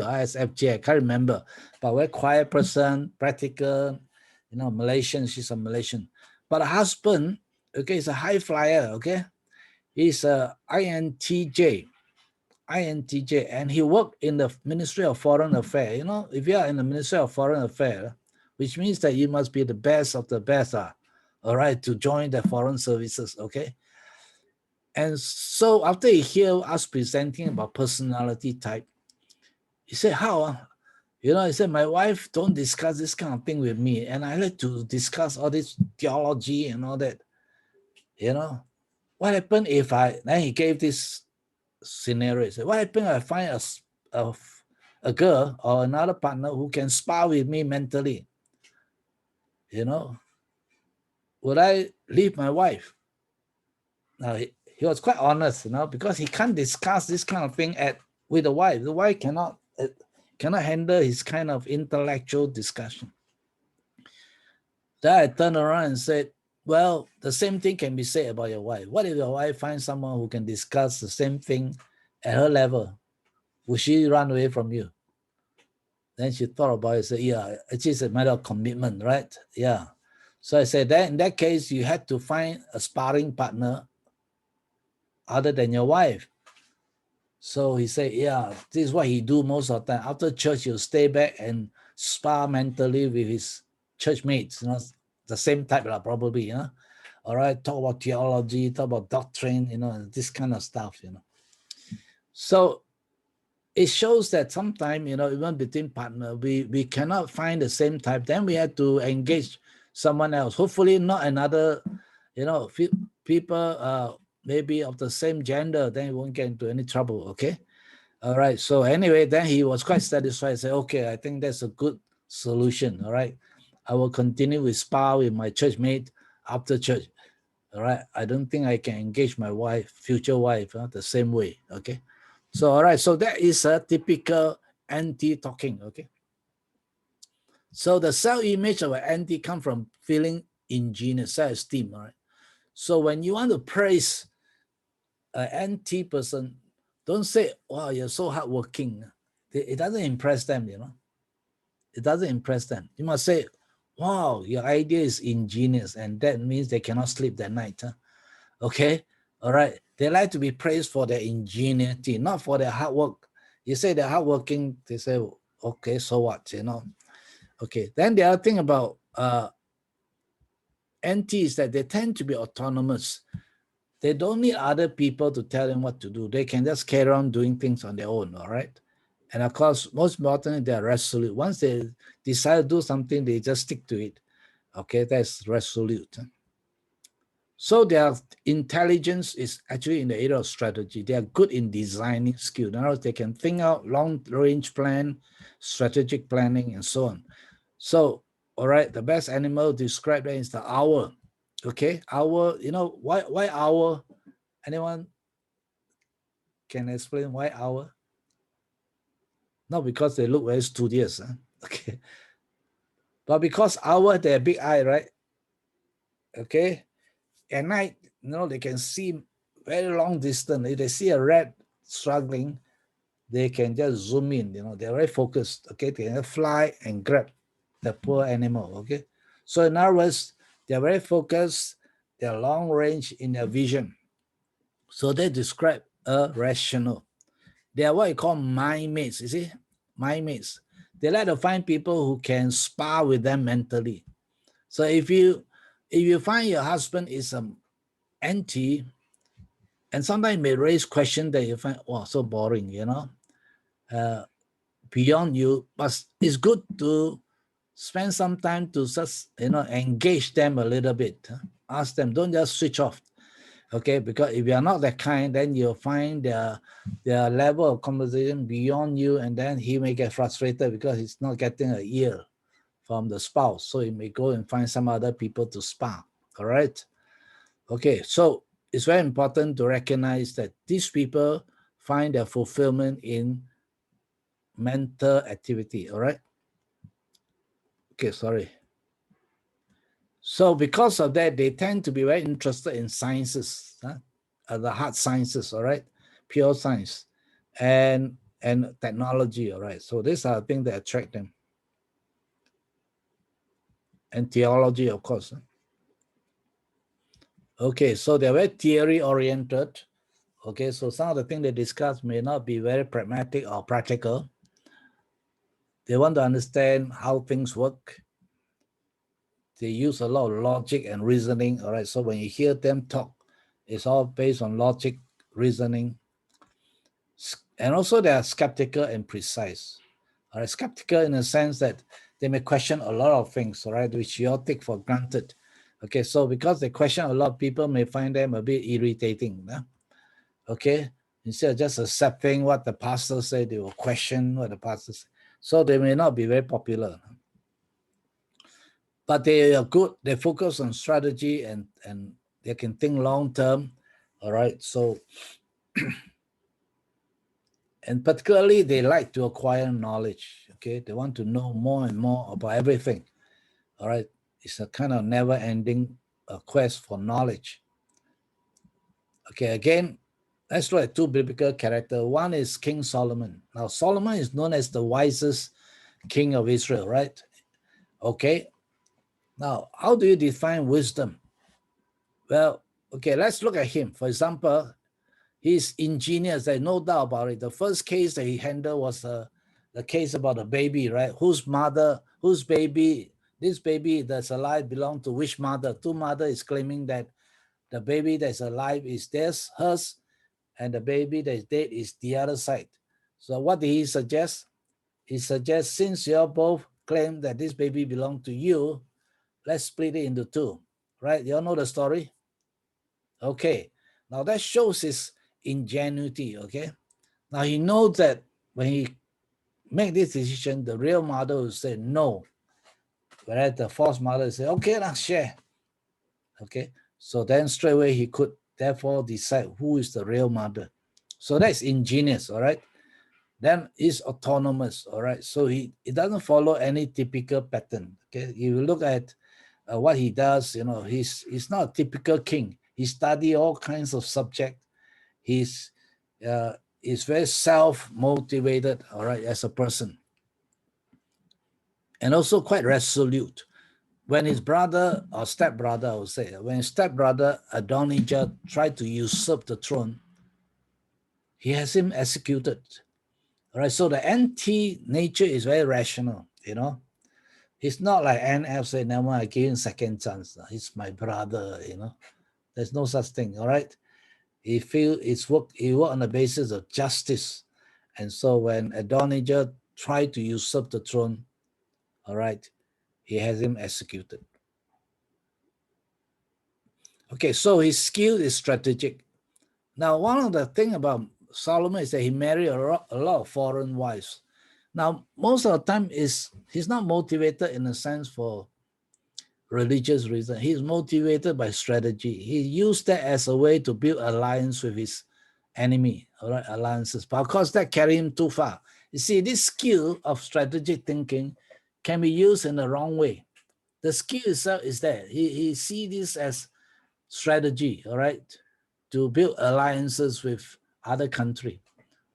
Speaker 1: ISFJ, I can't remember, but very quiet person, practical, you know, Malaysian, she's a Malaysian. But her husband, okay, is a high flyer, okay? He's a INTJ, and he worked in the Ministry of Foreign Affairs. You know, if you are in the Ministry of Foreign Affairs, which means that you must be the best of the best, all right, to join the foreign services, okay? And so after he hear us presenting about personality type, he said, how? You know, he said, my wife don't discuss this kind of thing with me. And I like to discuss all this theology and all that. You know, what happened if then he gave this scenario. He said, what happened if I find a girl or another partner who can spar with me mentally? You know, would I leave my wife? Now, he was quite honest, you know, because he can't discuss this kind of thing with the wife. The wife cannot handle his kind of intellectual discussion. Then I turned around and said, well, the same thing can be said about your wife. What if your wife finds someone who can discuss the same thing at her level? Will she run away from you? Then she thought about it, said, yeah, it's just a matter of commitment, right? Yeah. So I said, that in that case, you had to find a sparring partner other than your wife. So he said, yeah, this is what he do most of the time. After church, he'll stay back and spar mentally with his church mates, the same type, probably, All right, talk about theology, talk about doctrine, this kind of stuff, So it shows that sometimes, even between partner, we cannot find the same type. Then we have to engage someone else. Hopefully not another, people maybe of the same gender, then you won't get into any trouble, okay? All right. So anyway, then he was quite satisfied. Say, okay, I think that's a good solution. All right. I will continue with spa with my church mate after church. All right. I don't think I can engage my wife, future wife, the same way. Okay. So, all right. So that is a typical anti-talking. Okay. So the self-image of an anti come from feeling ingenious, self-esteem. All right. So when you want to praise an anti person, don't say, wow, you're so hardworking. It doesn't impress them, It doesn't impress them. You must say, wow, your idea is ingenious, and that means they cannot sleep that night. Okay? All right. They like to be praised for their ingenuity, not for their hard work. You say they're hardworking, they say, okay, so what, Okay. Then the other thing about NT is that they tend to be autonomous. They don't need other people to tell them what to do. They can just carry on doing things on their own, all right? And of course, most importantly, they're resolute. Once they decide to do something, they just stick to it. Okay, that's resolute. So their intelligence is actually in the area of strategy. They are good in designing skill. In other words, they can think out long-range plan, strategic planning, and so on. So, all right, the best animal described there is the owl. Okay, owl, why owl? Anyone can explain why owl? Not because they look very studious, okay, but because owl, they have big eye, right? Okay, at night, they can see very long distance. If they see a rat struggling, they can just zoom in. They're very focused. Okay, they can fly and grab the poor animal. Okay, so in other words, they're very focused. They're long range in their vision. So they describe a rational. They are what you call mind mates. You see, mind mates. They like to find people who can spar with them mentally. So if you find your husband is an anti, and sometimes may raise questions that you find, wow, so boring, beyond you, but it's good to spend some time to just, engage them a little bit. Ask them, don't just switch off. Okay, because if you're not that kind, then you'll find their level of conversation beyond you, and then he may get frustrated because he's not getting an ear from the spouse. So he may go and find some other people to spar. All right. Okay, so it's very important to recognize that these people find their fulfillment in mental activity. All right. Okay, sorry. So because of that, they tend to be very interested in sciences, the hard sciences, all right, pure science, and technology, all right. So these are the things that attract them, and theology, of course. Okay, so they're very theory oriented. Okay, so some of the things they discuss may not be very pragmatic or practical. They want to understand how things work. They use a lot of logic and reasoning. All right, so when you hear them talk, it's all based on logic, reasoning, and also they are skeptical and precise. All right, skeptical in the sense that they may question a lot of things, all right, which you all take for granted. Okay, so because they question a lot, people may find them a bit irritating. Okay, instead of just accepting what the pastor said, they will question what the pastor said. So they may not be very popular. But they are good. They focus on strategy and they can think long term. All right. So, and particularly they like to acquire knowledge. Okay. They want to know more and more about everything. All right. It's a kind of never ending quest for knowledge. Okay. Again, let's look at two biblical characters. One is King Solomon. Now, Solomon is known as the wisest king of Israel, right? Okay. Now, how do you define wisdom? Well, okay, let's look at him. For example, he's ingenious, there's no doubt about it. The first case that he handled was the case about a baby, right? Whose mother, whose baby, this baby that's alive belong to which mother? Two mother is claiming that the baby that's alive is theirs, hers, and the baby that's dead is the other side. So what did he suggest? He suggests, since you all both claim that this baby belonged to you, let's split it into two, right? You all know the story? Okay, now that shows his ingenuity, okay? Now he knows that when he make this decision, the real mother will say no, whereas the false mother will say, okay, let's share, okay? So then straight away he could therefore decide who is the real mother. So that's ingenious, all right? Then he's autonomous, all right? So he doesn't follow any typical pattern, okay? If you look at what he does, you know, he's not a typical king. He study all kinds of subject. He's very self-motivated, all right, as a person. And also quite resolute. When his brother or stepbrother, I would say, when his stepbrother Adonijah tried to usurp the throne, he has him executed. All right, so the anti-nature is very rational, you know. He's not like NF say, never mind, I give him second chance. He's my brother, you know. There's no such thing, all right? He work on the basis of justice. And so when Adonijah tried to usurp the throne, all right, he has him executed. Okay, so his skill is strategic. Now, one of the things about Solomon is that he married a lot of foreign wives. Now, most of the time he's not motivated in a sense for religious reason. He's motivated by strategy. He used that as a way to build alliance with his enemy, all right, alliances. But of course, that carried him too far. You see, this skill of strategic thinking can be used in the wrong way. The skill itself is there. He see this as strategy, all right, to build alliances with other country.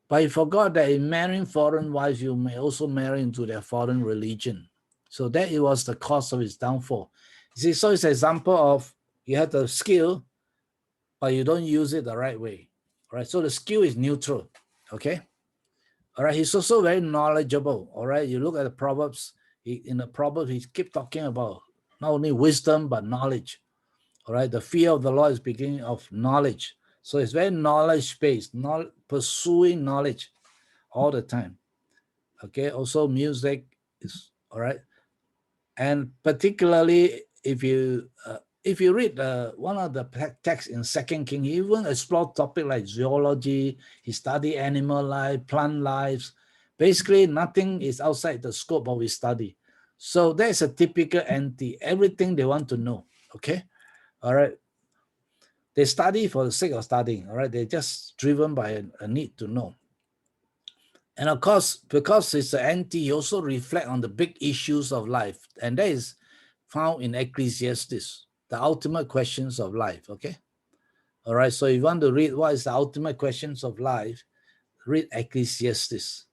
Speaker 1: But he forgot that in marrying foreign wives, you may also marry into their foreign religion. So that it was the cause of his downfall. You see, so it's an example of you have the skill, but you don't use it the right way. All right, so the skill is neutral, okay? All right, he's also very knowledgeable, all right? You look at the Proverbs, in the Proverbs, he keeps talking about not only wisdom, but knowledge, all right? The fear of the Lord is beginning of knowledge. So it's very knowledge-based, pursuing knowledge all the time, okay? Also music is, all right? And particularly if you read one of the texts in Second King, he even explored topics like zoology. He studied animal life, plant lives. Basically, nothing is outside the scope of his study. So that's a typical anti. Everything they want to know. Okay, all right. They study for the sake of studying. All right, they're just driven by a need to know. And of course, because it's an anti, he also reflect on the big issues of life, and that is found in Ecclesiastes, the ultimate questions of life, okay? All right, so if you want to read what is the ultimate questions of life, read Ecclesiastes.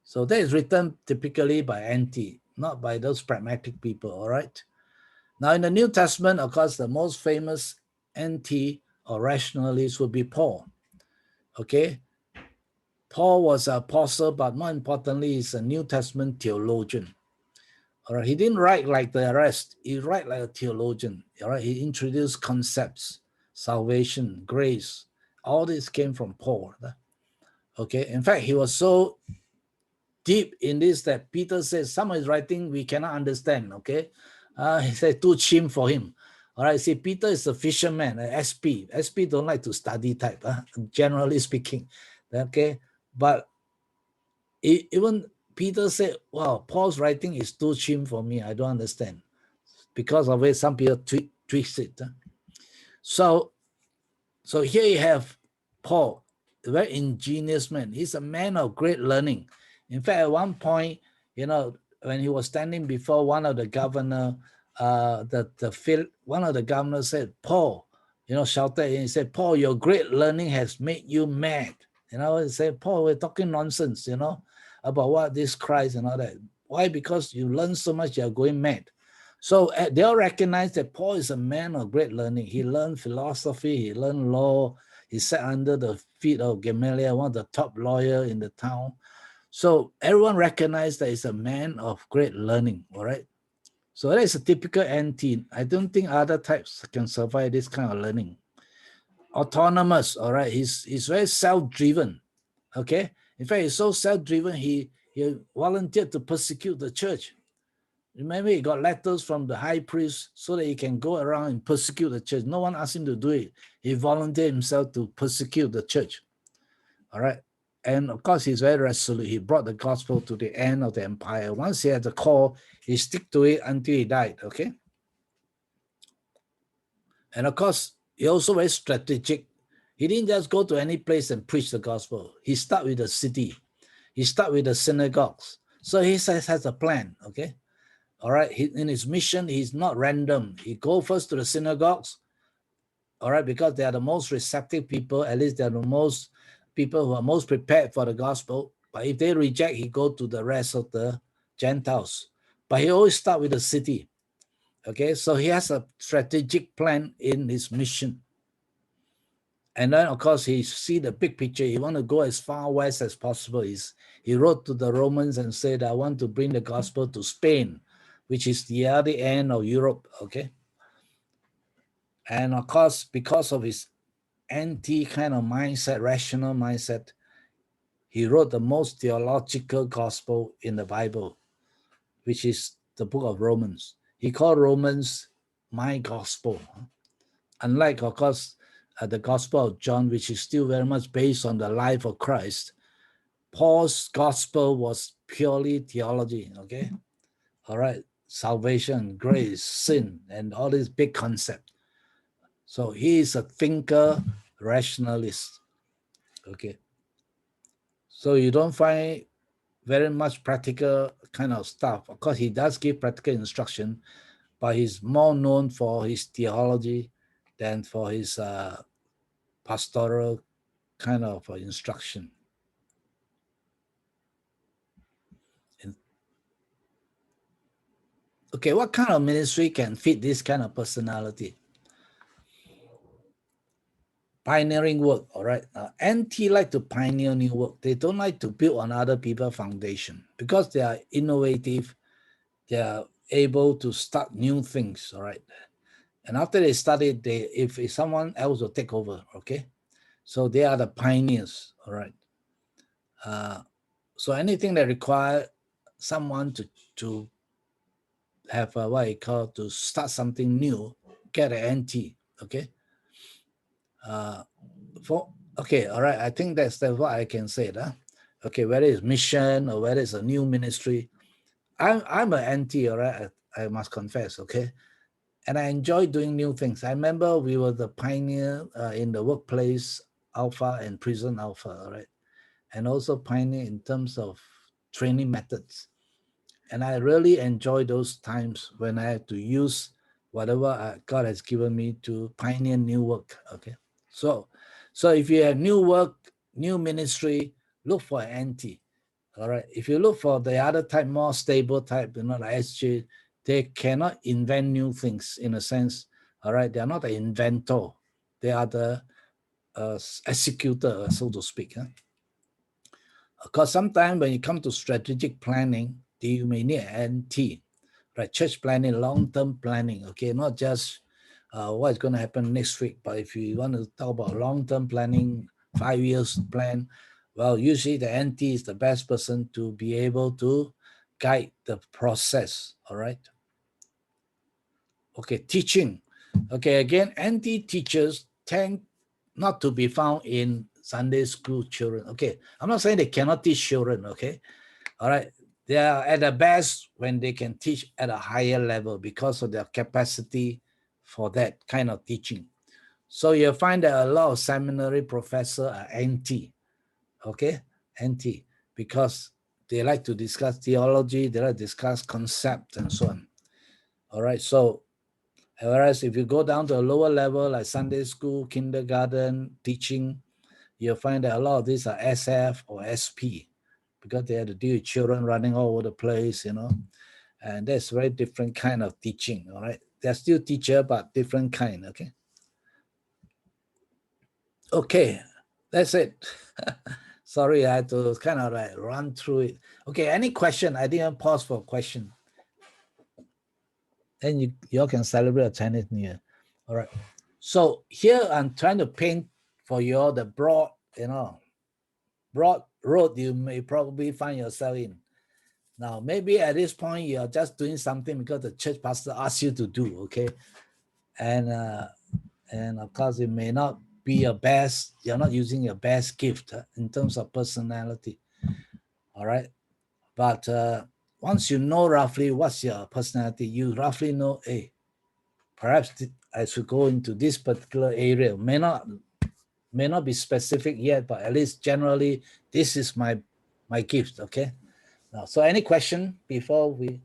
Speaker 1: So that is written typically by anti, not by those pragmatic people, all right? Now in the New Testament, of course, the most famous anti or rationalist would be Paul, okay? Paul was an apostle, but more importantly, he's a New Testament theologian. All right, he didn't write like the rest. He write like a theologian. All right, he introduced concepts, salvation, grace. All this came from Paul. Okay, in fact, he was so deep in this that Peter says some of his writing we cannot understand. Okay, he said too chim for him. All right, see, Peter is a fisherman, an SP. SP don't like to study type, generally speaking. Okay, but even Peter said, wow, Paul's writing is too chim for me. I don't understand. Because of it, some people twist it. So here you have Paul, a very ingenious man. He's a man of great learning. In fact, at one point, you know, when he was standing before one of the governor, one of the governors said, Paul, you know, shouted and he said, Paul, your great learning has made you mad. You know, he said, Paul, we're talking nonsense, you know, about what this Christ and all that. Why? Because you learn so much, you're going mad. So they all recognize that Paul is a man of great learning. He learned philosophy, he learned law, he sat under the feet of Gamaliel, one of the top lawyers in the town. So everyone recognized that he's a man of great learning, all right? So that is a typical NT. I don't think other types can survive this kind of learning. Autonomous, all right? He's very self-driven, okay? In fact, he's so self-driven, he volunteered to persecute the church. Remember, he got letters from the high priest so that he can go around and persecute the church. No one asked him to do it. He volunteered himself to persecute the church. All right. And of course, he's very resolute. He brought the gospel to the end of the empire. Once he had the call, he stick to it until he died. Okay. And of course, he also very strategic. He didn't just go to any place and preach the gospel. He started with the city. He started with the synagogues. So he has a plan. Okay. All right. In his mission, he's not random. He go first to the synagogues. All right, because they are the most receptive people. At least they're the most people who are most prepared for the gospel. But if they reject, he go to the rest of the Gentiles. But he always start with the city. Okay, so he has a strategic plan in his mission. And then, of course, he see the big picture. He want to go as far west as possible. He wrote to the Romans and said, I want to bring the gospel to Spain, which is the other end of Europe. Okay. And of course, because of his anti kind of mindset, rational mindset, he wrote the most theological gospel in the Bible, which is the book of Romans. He called Romans my gospel. Unlike, of course, the Gospel of John, which is still very much based on the life of Christ, Paul's gospel was purely theology, okay? All right, salvation, grace, sin, and all these big concepts. So he is a thinker, rationalist, okay? So you don't find very much practical kind of stuff. Of course, he does give practical instruction, but he's more known for his theology than for his pastoral kind of instruction. Okay, what kind of ministry can fit this kind of personality? Pioneering work, all right. NT like to pioneer new work. They don't like to build on other people's foundation because they are innovative. They are able to start new things, all right. And after they start it, if someone else will take over, okay. So they are the pioneers, all right. So anything that require someone to have what I call to start something new, get an NT, okay. Okay, all right. I think that's what I can say. Okay, whether it's mission or whether it's a new ministry, I'm an NT, all right. I must confess, okay. And I enjoy doing new things. I remember we were the pioneer in the workplace alpha and prison alpha, all right, and also pioneer in terms of training methods. And I really enjoy those times when I had to use whatever God has given me to pioneer new work. Okay, so if you have new work, new ministry, look for an NT. All right. If you look for the other type, more stable type, like SG, they cannot invent new things in a sense. All right. They are not the inventor. They are the executor, so to speak. Huh? Because sometimes when you come to strategic planning, you may need an NT, right? Church planning, long-term planning, okay? Not just what's going to happen next week, but if you want to talk about long-term planning, 5 years plan, well, usually the NT is the best person to be able to guide the process, all right? Okay, teaching. Okay, again, NT teachers tend not to be found in Sunday school children. Okay, I'm not saying they cannot teach children, okay? All right, they are at the best when they can teach at a higher level because of their capacity for that kind of teaching. So you'll find that a lot of seminary professors are NT, okay? NT, because they like to discuss theology, they like to discuss concepts and so on. All right, so whereas if you go down to a lower level like Sunday school, kindergarten, teaching, you'll find that a lot of these are SF or SP. because they had to deal with children running all over the place, you know, and that's very different kind of teaching. All right, they're still teacher, but different kind. Okay. Okay, that's it. Sorry, I had to kind of like run through it. Okay, any question? I didn't pause for a question. Then you all can celebrate a Chinese New Year. All right. So here I'm trying to paint for you all the broad, you know, broad road you may probably find yourself in. Now, maybe at this point you're just doing something because the church pastor asked you to do, okay? And of course it may not be your best, you're not using your best gift in terms of personality. All right. But once you know roughly what's your personality, you roughly know, hey, perhaps I should go into this particular area. May not be specific yet, but at least generally, this is my gift. Okay. Now, so any question before we?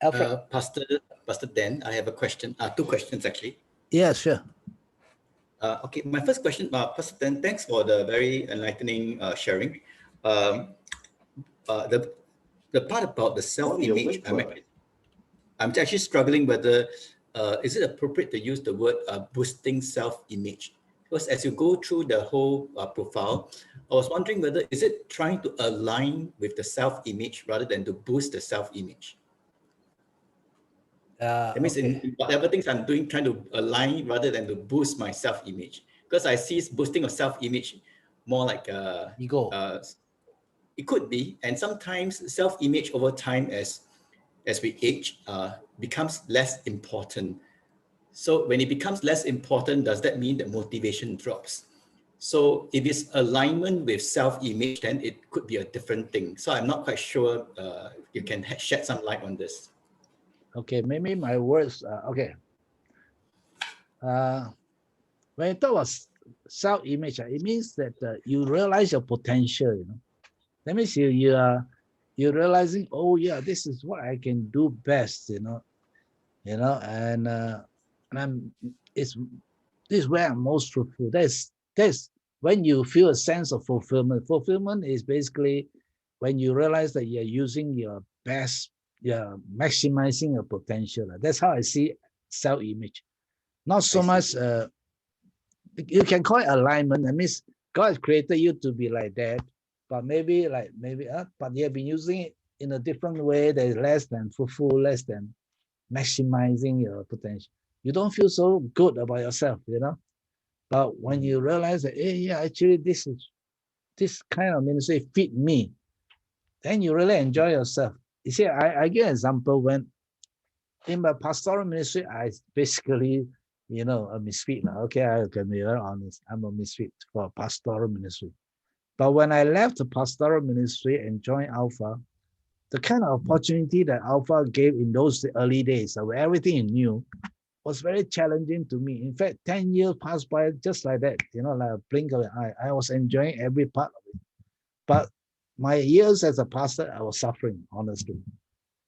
Speaker 1: Alfred,
Speaker 2: Pastor Dan, I have a question. Two questions actually.
Speaker 1: Yeah, sure.
Speaker 2: Okay, my first question, Pastor Dan, thanks for the very enlightening sharing. The part about the self-image, I'm actually struggling whether is it appropriate to use the word boosting self-image? Because as you go through the whole profile, I was wondering whether is it trying to align with the self-image rather than to boost the self-image? That means
Speaker 1: Okay.
Speaker 2: in whatever things I'm doing, trying to align rather than to boost my self-image. Because I see boosting of self-image more like
Speaker 1: Ego.
Speaker 2: It could be, and sometimes self-image over time as we age becomes less important. So when it becomes less important, does that mean that motivation drops? So if it's alignment with self-image, then it could be a different thing. So I'm not quite sure you can shed some light on this.
Speaker 1: Okay, maybe my words. Okay. When you talk about self-image, it means that you realize your potential. You know, that means you're realizing, oh yeah, this is what I can do best. You know, and this is where I'm most fruitful. That's when you feel a sense of fulfillment. Fulfillment is basically when you realize that you're using your best, you're maximizing your potential. That's how I see self-image. Not so much. You can call it alignment. That means God created you to be like that, but but you have been using it in a different way that is less than fruitful, less than maximizing your potential. You don't feel so good about yourself, you know. But when you realize that, hey, yeah, actually, this kind of ministry fit me, then you really enjoy yourself. You see, I give an example. When in my pastoral ministry, I basically, you know, a misfit. Okay, I can be very honest. I'm a misfit for pastoral ministry. But when I left the pastoral ministry and joined Alpha, the kind of opportunity that Alpha gave in those early days, where everything is new, was very challenging to me. In fact, 10 years passed by just like that, you know, like a blink of an eye. I was enjoying every part of it. But my years as a pastor, I was suffering, honestly.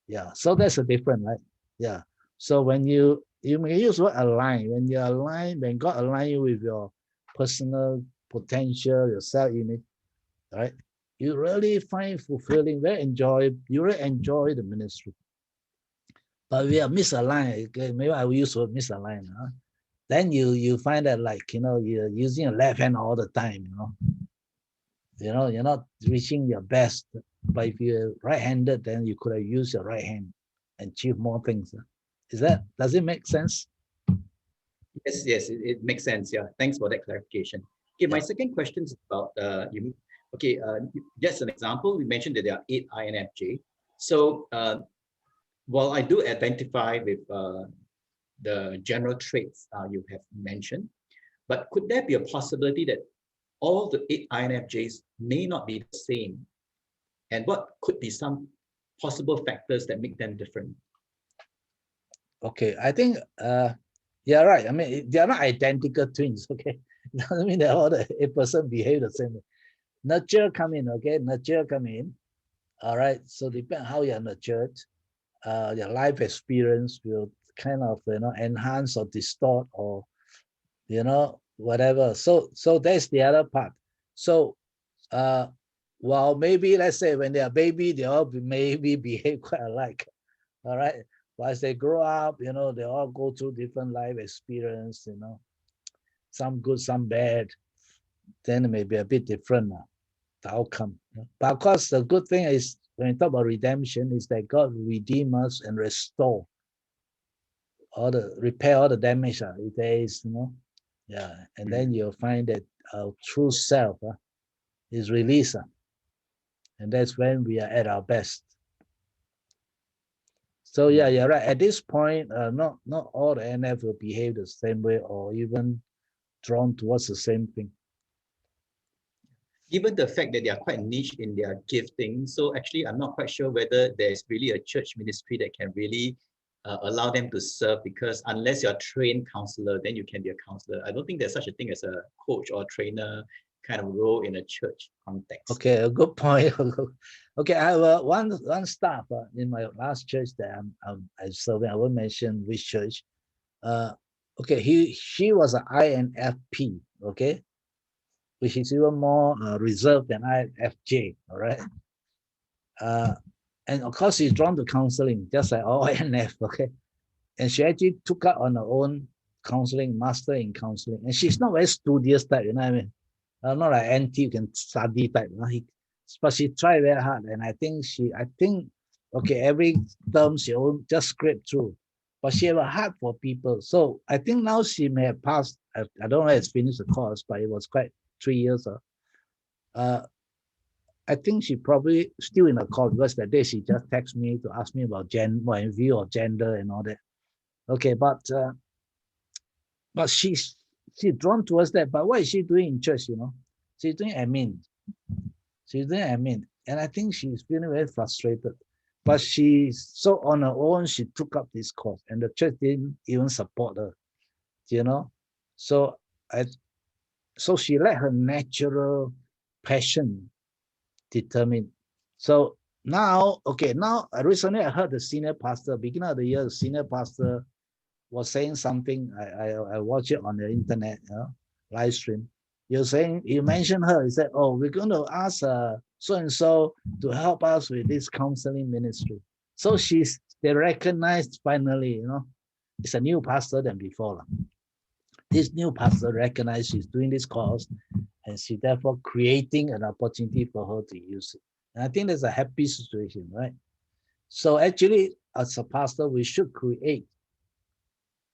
Speaker 1: Yeah, so that's a difference, right? Yeah. So when you may use the word align, when you align, when God align you with your personal potential, your self-image, right? You really find fulfilling, you really enjoy the ministry. But we are misaligned. Okay? Maybe I will use the word misaligned. Huh? Then you find that, like, you know, you're using your left hand all the time, you know, you're not reaching your best. But if you're right-handed, then you could have used your right hand and achieve more things. Does it make sense?
Speaker 2: Yes, it makes sense. Yeah, thanks for that clarification. Okay, my second question is about you. Okay, just an example. We mentioned that there are 8 INFJ. So while I do identify with the general traits you have mentioned, but could there be a possibility that all the 8 INFJs may not be the same? And what could be some possible factors that make them different?
Speaker 1: Okay, I think you're right. I mean, they are not identical twins. Okay, doesn't mean that all the 8% behave the same way. Nurture come in. Okay, nurture come in. All right. So depend how you're nurtured, your life experience will kind of, you know, enhance or distort or, you know, whatever. So that's the other part. So Well, maybe let's say when they are baby, they all maybe behave quite alike. All right. But as they grow up, you know, they all go through different life experience, you know, some good, some bad. Then it may be a bit different the outcome. But of course, the good thing is when you talk about redemption, is that God redeem us and restore repair all the damage if there is, you know. Yeah. And then you'll find that our true self is released. And that's when we are at our best. So yeah, you're right. At this point, not all the NF will behave the same way or even drawn towards the same thing.
Speaker 2: Given the fact that they are quite niche in their gifting, so actually I'm not quite sure whether there's really a church ministry that can really allow them to serve, because unless you're a trained counselor, then you can be a counselor. I don't think there's such a thing as a coach or trainer kind of role in a church context.
Speaker 1: Okay, a good point. Okay, I have one staff in my last church that I'm serving. I won't mention which church. Okay, she was an INFP. Okay, which is even more reserved than INFJ. All right. And of course, she's drawn to counseling, just like all INF. Okay, and she actually took up on her own counseling, master in counseling, and she's not very studious type. You know what I mean? Not like NT, you can study type. But she tried very hard, and I think okay, every term she won't just scrape through. But she have a heart for people. So I think now she may have passed. I don't know if it's finished the course, but it was quite 3 years. I think she probably still in the course because that day she just texted me to ask me about my view of gender and all that. Okay, but she's drawn towards that. But what is she doing in church? You know, she's doing admin. She's doing admin, and I think she's feeling very frustrated. But she's so on her own. She took up this course, and the church didn't even support her. You know, so she let her natural passion determine. So now, okay, now recently I heard the senior pastor, beginning of the year, the senior pastor was saying something. I watched it on the internet, live stream. You mentioned her. He said, "Oh, we're going to ask so and so to help us with this counseling ministry." So they recognized finally, you know, it's a new pastor than before. This new pastor recognized she's doing this course, and she therefore creating an opportunity for her to use it. And I think that's a happy situation, right? So actually, as a pastor, we should create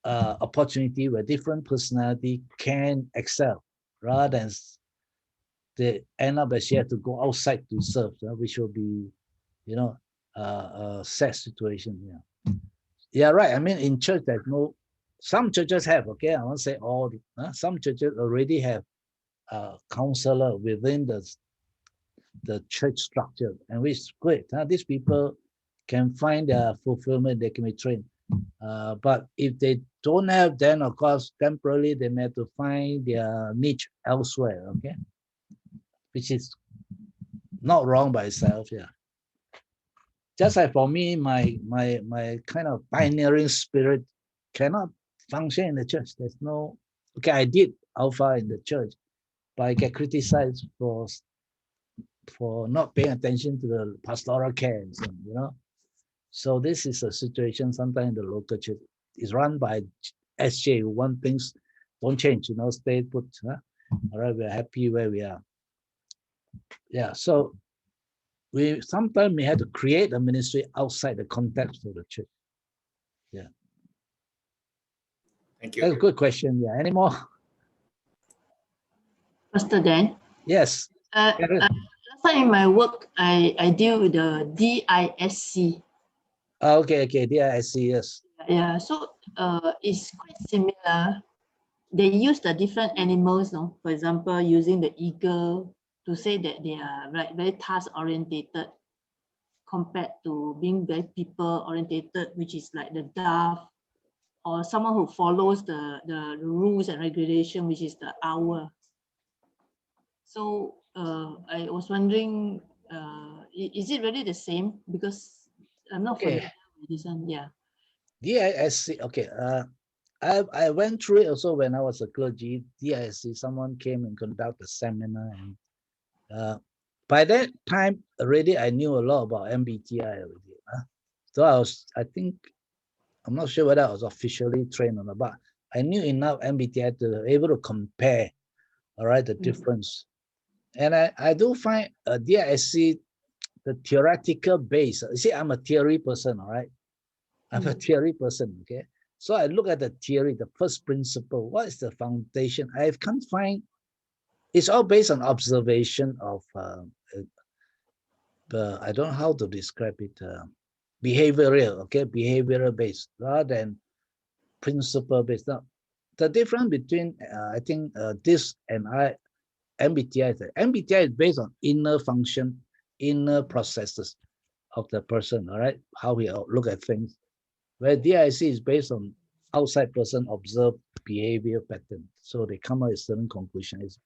Speaker 1: opportunity where different personality can excel rather than they end up that she had to go outside to serve, which will be, you know, a sad situation. Yeah, right. I mean, in church, there's some churches have, okay, I won't say all, some churches already have a counselor within the church structure, and which is great. These people can find their fulfillment, they can be trained. But if they don't have, then of course, temporarily they may have to find their niche elsewhere, okay? Which is not wrong by itself, yeah. Just like for me, my kind of pioneering spirit cannot function in the church. There's no, okay, I did Alpha in the church, but I get criticized for not paying attention to the pastoral care and so on, you know. So this is a situation sometimes the local church is run by SJ who want things don't change, you know, stay put. All right, we're happy where we are. Yeah, so we sometimes may have to create a ministry outside the context of the church. Yeah.
Speaker 2: Thank you.
Speaker 1: That's a good question. Yeah. Any more?
Speaker 3: Pastor Dan?
Speaker 1: Yes.
Speaker 3: Last time in my work, I deal with the DISC.
Speaker 1: Okay, DISC, yes.
Speaker 3: Yeah, so it's quite similar. They use the different animals, no? For example, using the eagle to say that they are very task orientated compared to being very people orientated, which is like the dove, or someone who follows the rules and regulation, which is the owl. So I was wondering, is it really the same? Because I'm not familiar with this one. Yeah.
Speaker 1: DISC. Okay. I went through it also when I was a clergy. DISC. Someone came and conducted a seminar, and by that time already, I knew a lot about MBTI already. So I think, I'm not sure whether I was officially trained or not, but I knew enough MBTI to be able to compare, all right, the difference. And I do find DISC, the theoretical base. You see, I'm a theory person, all right? I'm a theory person, okay? So I look at the theory, the first principle. What is the foundation? I can't find, it's all based on observation of, I don't know how to describe it, behavioral, okay? Behavioral based rather than principle based. Now, the difference between, I think, this and MBTI is that MBTI is based on inner function, inner processes of the person, all right? How we look at things. Where DIC is based on outside person observed behavior pattern. So they come up with certain conclusions.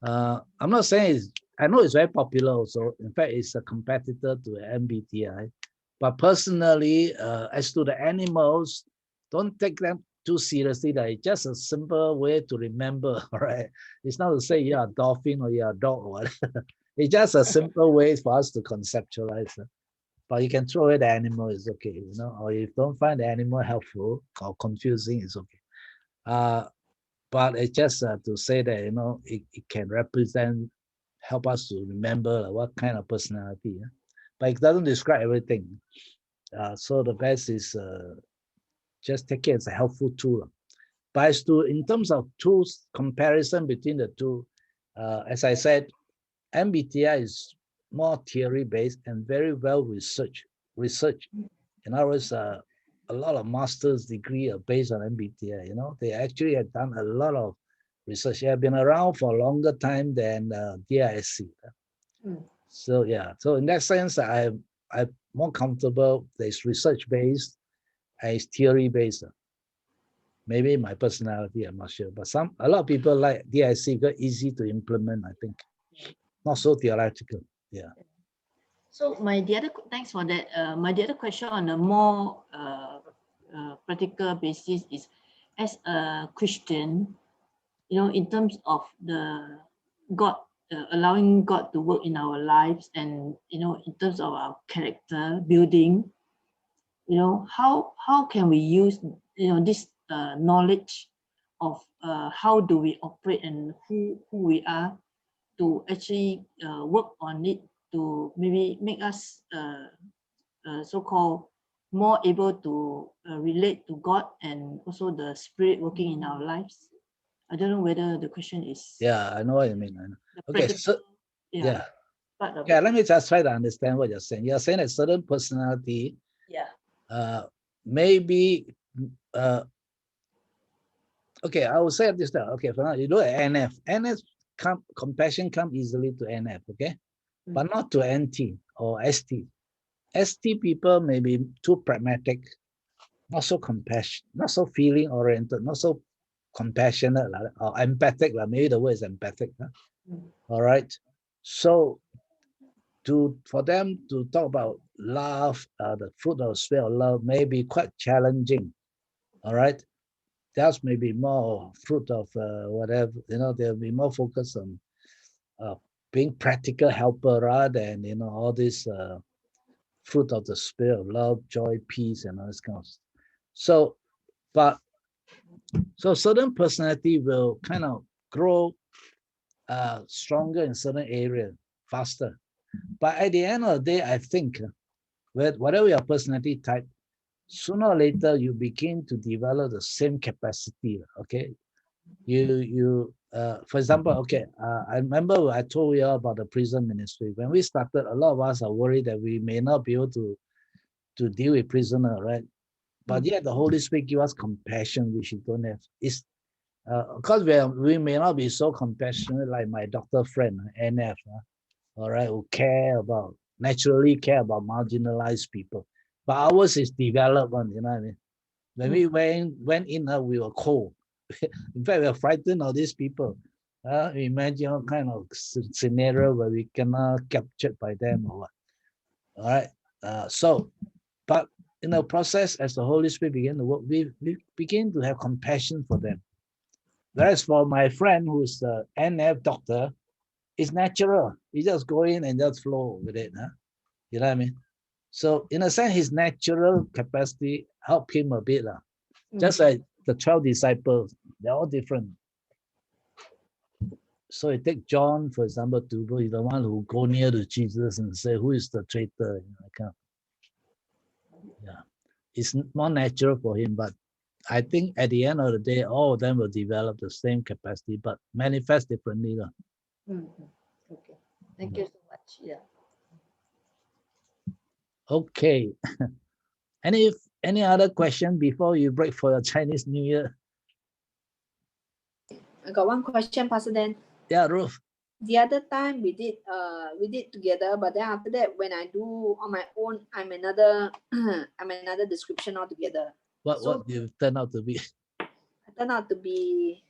Speaker 1: I'm not saying it's, I know it's very popular also. In fact, it's a competitor to MBTI. But personally, as to the animals, don't take them too seriously. That it's just a simple way to remember, all right? It's not to say you're a dolphin or you're a dog or whatever. It's just a simple way for us to conceptualize. But you can throw away the animal, it's okay, you know, or if you don't find the animal helpful or confusing, it's okay. But it's just to say that, you know, it can represent, help us to remember what kind of personality. But it doesn't describe everything. So the best is just take it as a helpful tool. But as to, in terms of tools, comparison between the two, as I said, MBTI is more theory-based and very well researched. In other words, a lot of master's degree are based on MBTI. You know, they actually have done a lot of research. They have been around for a longer time than DISC. So yeah, so in that sense, I'm more comfortable. There's research-based and it's theory-based. Maybe my personality, I'm not sure, but a lot of people like DIC, very easy to implement. I think, not so theoretical. Yeah.
Speaker 3: So thanks for that. My other question on a more practical basis is, as a Christian, you know, in terms of the God, allowing God to work in our lives, and you know, in terms of our character building, you know, how can we use, you know, this knowledge of how do we operate and who we are to actually work on it to maybe make us so-called more able to relate to God and also the Spirit working in our lives. I don't know whether the question is.
Speaker 1: Yeah, I know what you mean. I know. Okay, so yeah. Yeah, let me just try to understand what you're saying. You're saying a certain personality, maybe, okay, I will say this now. Okay, for now, you look at NF. Compassion come easily to NF, okay? But not to NT or ST. ST people may be too pragmatic, not so compassionate, not so feeling oriented, not so compassionate or empathic. Maybe the word is empathic. All right. So for them to talk about love, the fruit of the spirit of love may be quite challenging. All right. That's maybe more fruit of whatever, you know, they'll be more focused on being practical helper rather than, you know, all this fruit of the spirit of love, joy, peace, and all this kind of stuff. So certain personality will kind of grow stronger in certain area faster. But at the end of the day, I think whatever your personality type, sooner or later you begin to develop the same capacity. Okay, for example, okay, I remember I told you about the prison ministry. When we started, a lot of us are worried that we may not be able to deal with prisoner, right? But yet the Holy Spirit give us compassion, which we don't have. It's of course we may not be so compassionate like my doctor friend, NF, all right, who naturally care about marginalized people. But ours is development, you know what I mean? When we went in, we were cold. In fact, we were frightened of these people. Imagine what kind of scenario where we cannot captured by them or what. All right. But in the process, as the Holy Spirit began to work, we begin to have compassion for them. Whereas for my friend who is the NF doctor, It's natural. You just go in and just flow with it. Huh? You know what I mean? So in a sense, his natural capacity helped him a bit. Just like the 12 disciples, they're all different. So you take John, for example, he's the one who go near to Jesus and say, who is the traitor? Yeah. It's more natural for him, but I think at the end of the day, all of them will develop the same capacity, but manifest differently.
Speaker 3: Okay. Thank you so much. Yeah.
Speaker 1: Okay. Any other question before you break for your Chinese New Year?
Speaker 4: I got one question, Pastor Dan.
Speaker 1: Yeah, Ruth.
Speaker 4: The other time we did together, but then after that, when I do on my own, I'm another I'm another description altogether.
Speaker 1: What you turn out to be?
Speaker 4: I turned out to be,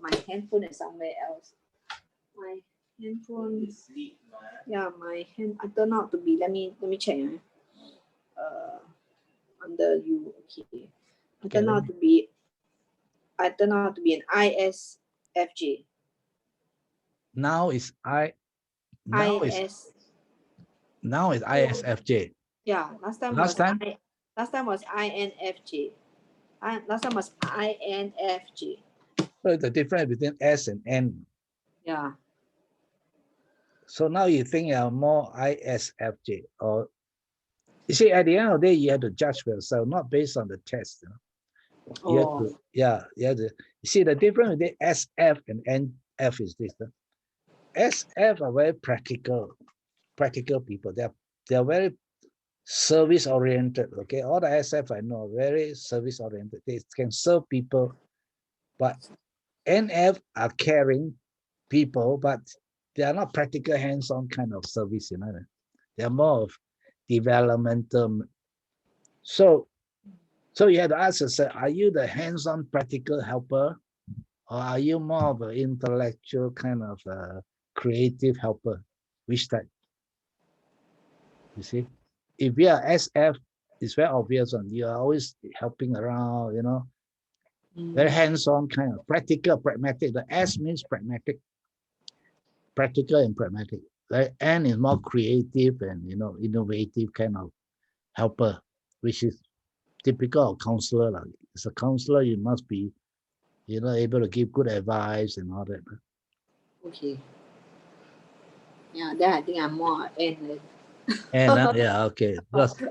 Speaker 4: my handphone is somewhere else. My handphone, yeah, my hand. I turned out to be. Let me check. Under you, okay. I turned out to be. I turned out to be an ISFJ.
Speaker 1: Now is ISFJ.
Speaker 4: Yeah, last time was INFJ. Last time was INFJ.
Speaker 1: So the difference between S and N.
Speaker 4: Yeah.
Speaker 1: So now you think you're more ISFJ, or you see, at the end of the day, you have to judge for yourself, not based on the test. You have to, you have to. You see, the difference between SF and NF is this. SF are very practical people. They're very service oriented. Okay, all the SF I know are very service oriented. They can serve people, but NF are caring people, but they are not practical hands-on kind of service. They're more of developmental. So you have to ask yourself, are you the hands-on practical helper, or are you more of an intellectual kind of creative helper? Which type? You see, if you are SF, it's very obvious one. You are always helping around, very hands-on kind of practical, pragmatic. The S means pragmatic, practical and pragmatic. Right? N is more creative and innovative kind of helper, which is typical of counselor. As a counselor, you must be, able to give good advice and all that.
Speaker 4: Okay. Yeah, then I think I'm more N.
Speaker 1: And yeah, okay. Because if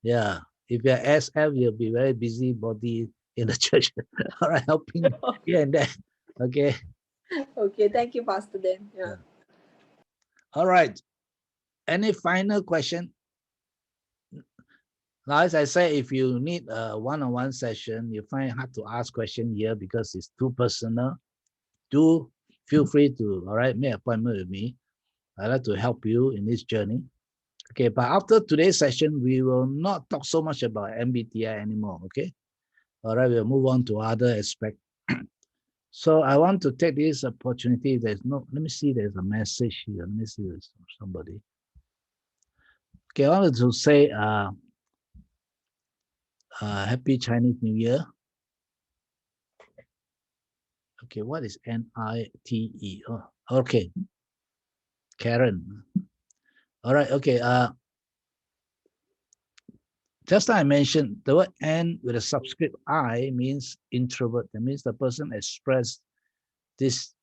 Speaker 1: you're SF, you'll be very busy body in the church. All right, helping here and there. Okay.
Speaker 4: Okay, thank you, Pastor Dan. Yeah.
Speaker 1: All right. Any final question? Now, as I say, if you need a one-on-one session, you find it hard to ask question here because it's too personal, do feel free to, make appointment with me. I'd like to help you in this journey. Okay, but after today's session, we will not talk so much about MBTI anymore, okay? All right, we'll move on to other aspects. So I want to take this opportunity. Let me see, there's a message here. Let me see, there's somebody. Okay, I wanted to say Happy Chinese New Year. Okay, what is NITE? Oh, okay. Karen. All right, okay. Just like I mentioned, the word N with a subscript I means introvert. That means the person expressed this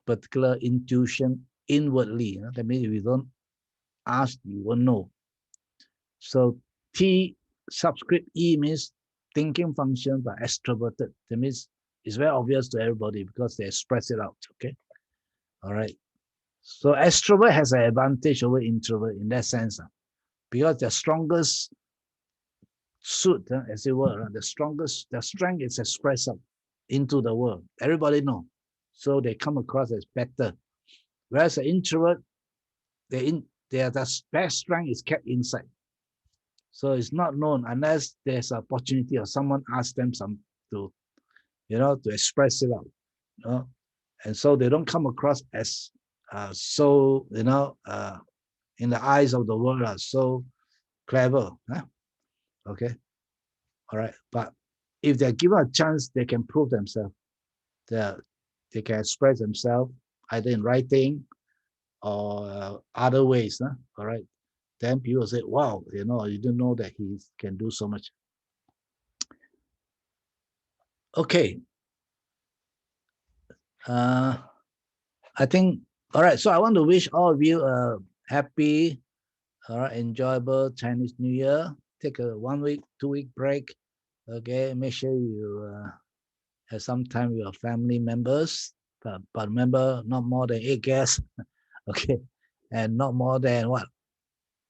Speaker 1: particular intuition inwardly. That means if you don't ask, you won't know. So T subscript E means thinking function but extroverted. That means it's very obvious to everybody because they express it out. Okay. All right. So extrovert has an advantage over introvert in that sense, because the strongest suit, as it were, the strength is expressed up into the world. Everybody know, so they come across as better. Whereas an introvert, their best strength is kept inside, so it's not known unless there's an opportunity or someone asks them to express it out. And so they don't come across as so in the eyes of the world are so clever. Okay. All right. But if they're given a chance, they can prove themselves. They can express themselves either in writing or other ways. All right. Then people say, wow, you didn't know that he can do so much. Okay. I think, all right. So I want to wish all of you a happy, all right, enjoyable Chinese New Year. Take a 1 week, 2 week break. Okay. Make sure you have some time with your family members. But remember, not more than 8 guests. Okay. And not more than what?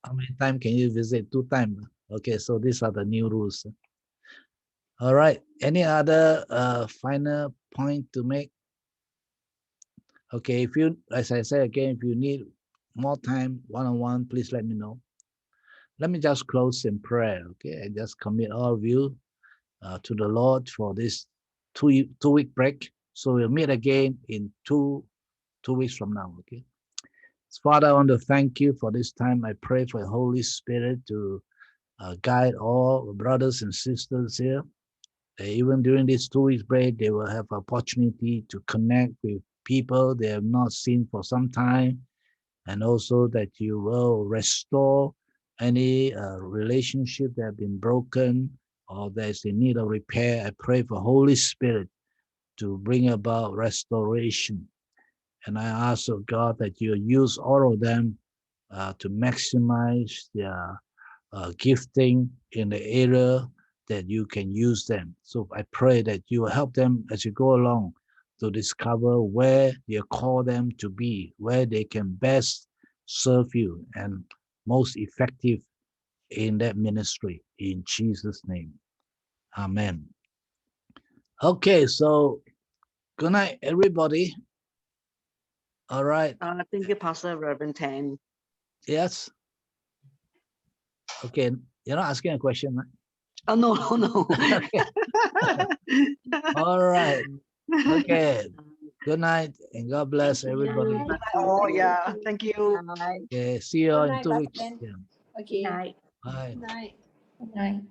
Speaker 1: How many times can you visit? 2 times. Okay. So these are the new rules. All right. Any other final point to make? Okay. If you, as I said again, if you need more time one-on-one, please let me know. Let me just close in prayer. Okay. I just commit all of you to the Lord for this 2 week break. So we'll meet again in two weeks from now. Okay. Father, I want to thank you for this time. I pray for the Holy Spirit to guide all brothers and sisters here. Even during this 2 weeks break, they will have opportunity to connect with people they have not seen for some time, and also that you will restore any relationship that have been broken or that's in need of repair. I pray for Holy Spirit to bring about restoration. And I ask, oh God, that you use all of them to maximize their gifting in the area that you can use them. So I pray that you will help them as you go along to discover where you call them to be, where they can best serve you and most effective in that ministry. In Jesus' name. Amen. Okay, so good night, everybody. All right.
Speaker 5: Thank you, Pastor Reverend Tan.
Speaker 1: Yes. Okay. You're not asking a question, right?
Speaker 5: Oh, no.
Speaker 1: Okay. All right. Okay. Good night and God bless everybody.
Speaker 5: Oh, yeah. Thank you.
Speaker 1: Okay. See you all in 2 weeks. Yeah.
Speaker 4: Okay.
Speaker 3: Night.
Speaker 1: Bye.
Speaker 4: Night.
Speaker 3: Night.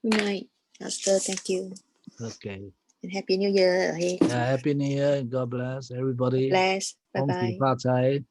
Speaker 4: Good night, Pastor. Thank you.
Speaker 1: Okay.
Speaker 4: And Happy New Year ahead.
Speaker 1: Yeah. Happy New Year. God bless everybody.
Speaker 4: Bless. Bye
Speaker 1: 恭喜
Speaker 4: bye.
Speaker 1: 发财。